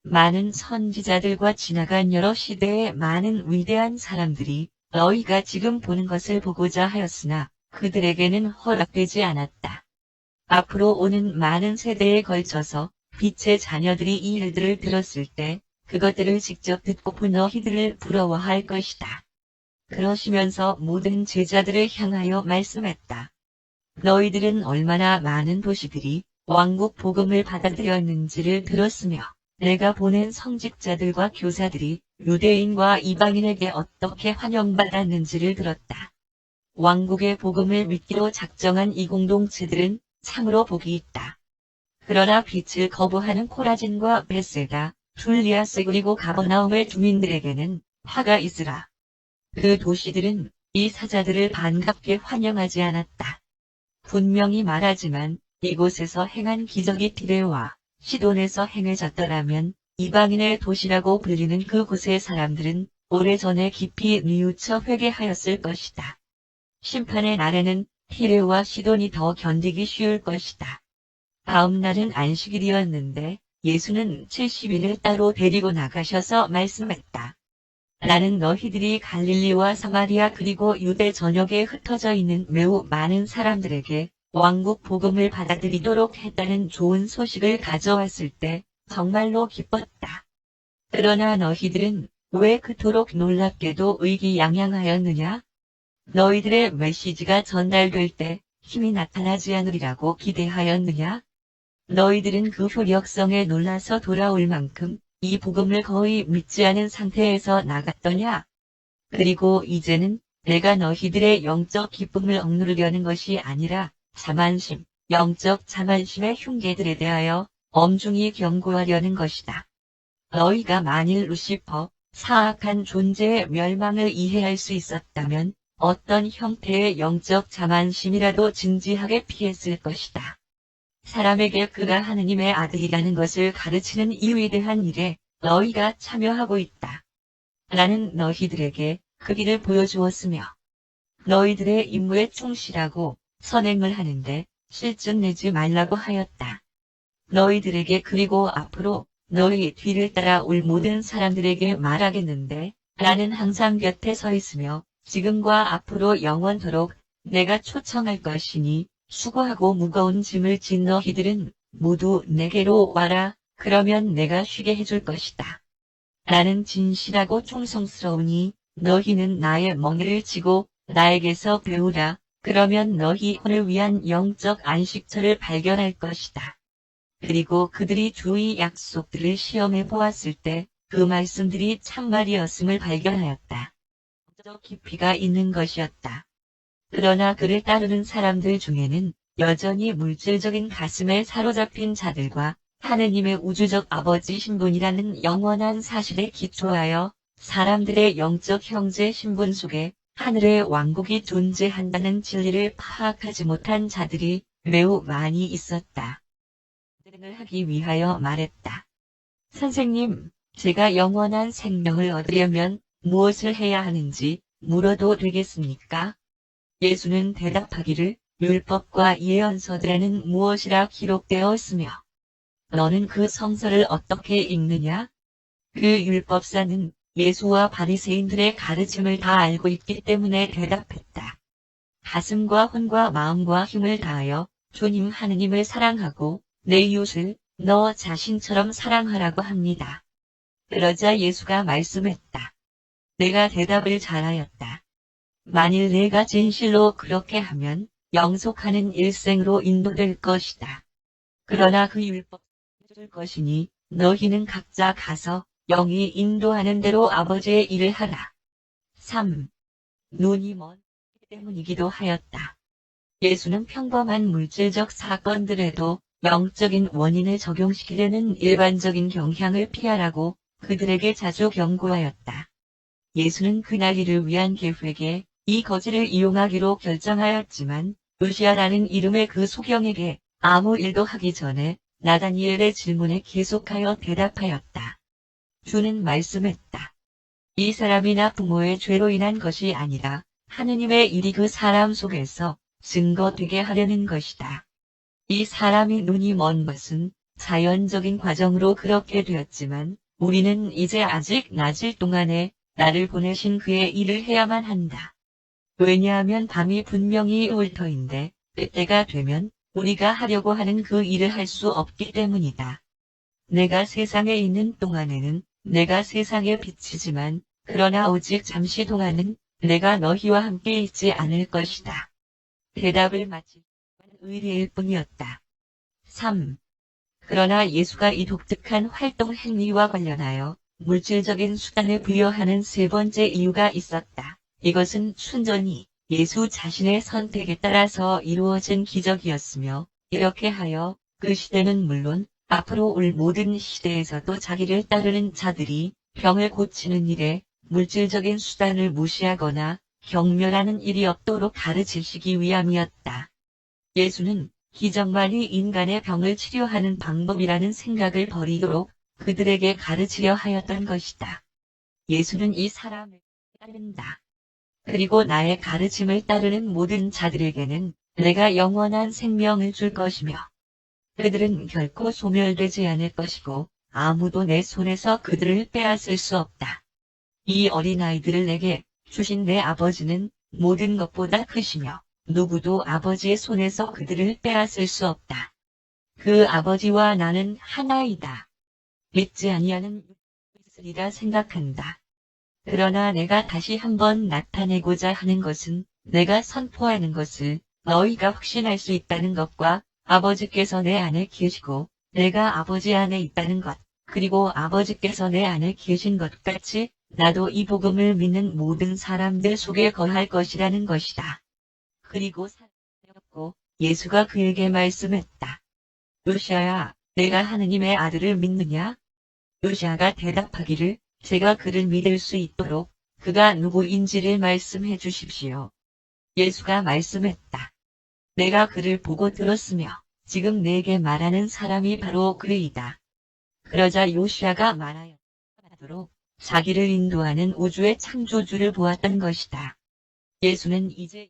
많은 선지자들과 지나간 여러 시대의 많은 위대한 사람들이 너희가 지금 보는 것을 보고자 하였으나 그들에게는 허락되지 않았다. 앞으로 오는 많은 세대에 걸쳐서 빛의 자녀들이 이 일들을 들었을 때 그것들을 직접 듣고픈 너희들을 부러워할 것이다. 그러시면서 모든 제자들을 향하여 말씀했다. 너희들은 얼마나 많은 도시들이 왕국 복음을 받아들였는지를 들었으며 내가 보낸 성직자들과 교사들이 유대인과 이방인에게 어떻게 환영받았는지를 들었다. 왕국의 복음을 믿기로 작정한 이 공동체들은 참으로 복이 있다. 그러나 빛을 거부하는 코라진과 벳세다, 줄리아스 그리고 가버나움의 주민들에게는 화가 있으라. 그 도시들은 이 사자들을 반갑게 환영하지 않았다. 분명히 말하지만 이곳에서 행한 기적이 티레와 시돈에서 행해졌더라면 이방인의 도시라고 불리는 그곳의 사람들은 오래전에 깊이 뉘우쳐 회개하였을 것이다. 심판의 날에는 티레와 시돈이 더 견디기 쉬울 것이다. 다음 날은 안식일이었는데 예수는 70인을 따로 데리고 나가셔서 말씀했다. 나는 너희들이 갈릴리와 사마리아 그리고 유대 전역에 흩어져 있는 매우 많은 사람들에게 왕국 복음을 받아들이도록 했다는 좋은 소식을 가져왔을 때 정말로 기뻤다. 그러나 너희들은 왜 그토록 놀랍게도 의기양양하였느냐? 너희들의 메시지가 전달될 때 힘이 나타나지 않으리라고 기대하였느냐? 너희들은 그 효력성에 놀라서 돌아올 만큼 이 복음을 거의 믿지 않은 상태에서 나갔더냐? 그리고 이제는 내가 너희들의 영적 기쁨을 억누르려는 것이 아니라 자만심, 영적 자만심의 흉계들에 대하여 엄중히 경고하려는 것이다. 너희가 만일 루시퍼, 사악한 존재의 멸망을 이해할 수 있었다면 어떤 형태의 영적 자만심이라도 진지하게 피했을 것이다. 사람에게 그가 하느님의 아들이라는 것을 가르치는 이 위대한 일에 너희가 참여하고 있다. 나는 너희들에게 그 길을 보여주었으며 너희들의 임무에 충실하고 선행을 하는데 실증 내지 말라고 하였다. 너희들에게 그리고 앞으로 너희 뒤를 따라 올 모든 사람들에게 말하겠는데 나는 항상 곁에 서 있으며 지금과 앞으로 영원토록 내가 초청할 것이니 수고하고 무거운 짐을 진 너희들은 모두 내게로 와라. 그러면 내가 쉬게 해줄 것이다. 나는 진실하고 충성스러우니 너희는 나의 멍에를 지고 나에게서 배우라. 그러면 너희 혼을 위한 영적 안식처를 발견할 것이다. 그리고 그들이 주의 약속들을 시험해 보았을 때 그 말씀들이 참말이었음을 발견하였다. 더 깊이가 있는 것이었다. 그러나 그를 따르는 사람들 중에는 여전히 물질적인 가슴에 사로잡힌 자들과 하느님의 우주적 아버지 신분이라는 영원한 사실에 기초하여 사람들의 영적 형제 신분 속에 하늘의 왕국이 존재한다는 진리를 파악하지 못한 자들이 매우 많이 있었다. 실행을 하기 위하여 말했다. 선생님, 제가 영원한 생명을 얻으려면 무엇을 해야 하는지 물어도 되겠습니까? 예수는 대답하기를 율법과 예언서들에는 무엇이라 기록되어 있으며 너는 그 성서를 어떻게 읽느냐? 그 율법사는 예수와 바리새인들의 가르침을 다 알고 있기 때문에 대답했다. 가슴과 혼과 마음과 힘을 다하여 주님 하느님을 사랑하고 내 이웃을 너 자신처럼 사랑하라고 합니다. 그러자 예수가 말씀했다. 내가 대답을 잘하였다. 만일 내가 진실로 그렇게 하면 영속하는 일생으로 인도될 것이다. 그러나 그 율법을 줄 것이니 너희는 각자 가서 영이 인도하는 대로 아버지의 일을 하라. 3. 눈이 먼 때문이기도 하였다. 예수는 평범한 물질적 사건들에도 영적인 원인을 적용시키려는 일반적인 경향을 피하라고 그들에게 자주 경고하였다. 예수는 그날 이를 위한 계획에 이 거지를 이용하기로 결정하였지만 요시야라는 이름의 그 소경에게 아무 일도 하기 전에 나다니엘의 질문에 계속하여 대답하였다. 주는 말씀했다. 이 사람이나 부모의 죄로 인한 것이 아니라 하느님의 일이 그 사람 속에서 증거되게 하려는 것이다. 이 사람이 눈이 먼 것은 자연적인 과정으로 그렇게 되었지만 우리는 이제 아직 낮일 동안에 나를 보내신 그의 일을 해야만 한다. 왜냐하면 밤이 분명히 올 터인데 그때가 되면 우리가 하려고 하는 그 일을 할 수 없기 때문이다. 내가 세상에 있는 동안에는 내가 세상의 빛이지만 그러나 오직 잠시 동안은 내가 너희와 함께 있지 않을 것이다. 대답을 마치 의리일 뿐이었다. 3. 그러나 예수가 이 독특한 활동 행위와 관련하여 물질적인 수단을 부여하는 세 번째 이유가 있었다. 이것은 순전히 예수 자신의 선택에 따라서 이루어진 기적이었으며 이렇게 하여 그 시대는 물론 앞으로 올 모든 시대에서도 자기를 따르는 자들이 병을 고치는 일에 물질적인 수단을 무시하거나 경멸하는 일이 없도록 가르치시기 위함이었다. 예수는 기적만이 인간의 병을 치료하는 방법이라는 생각을 버리도록 그들에게 가르치려 하였던 것이다. 예수는 이 사람을 따른다. 그리고 나의 가르침을 따르는 모든 자들에게는 내가 영원한 생명을 줄 것이며 그들은 결코 소멸되지 않을 것이고 아무도 내 손에서 그들을 빼앗을 수 없다. 이 어린아이들을 내게 주신 내 아버지는 모든 것보다 크시며 누구도 아버지의 손에서 그들을 빼앗을 수 없다. 그 아버지와 나는 하나이다. 믿지 아니하는 있으리라 생각한다. 그러나 내가 다시 한번 나타내고자 하는 것은 내가 선포하는 것을 너희가 확신할 수 있다는 것과 아버지께서 내 안에 계시고 내가 아버지 안에 있다는 것, 그리고 아버지께서 내 안에 계신 것 같이 나도 이 복음을 믿는 모든 사람들 속에 거할 것이라는 것이다. 그리고 사람이었고 예수가 그에게 말씀했다. 요시야야, 내가 하느님의 아들을 믿느냐? 요시야가 대답하기를 제가 그를 믿을 수 있도록 그가 누구인지를 말씀해 주십시오. 예수가 말씀했다. 내가 그를 보고 들었으며 지금 내게 말하는 사람이 바로 그이다. 그러자 요시야가 말하였도록 자기를 인도하는 우주의 창조주를 보았던 것이다. 예수는 이제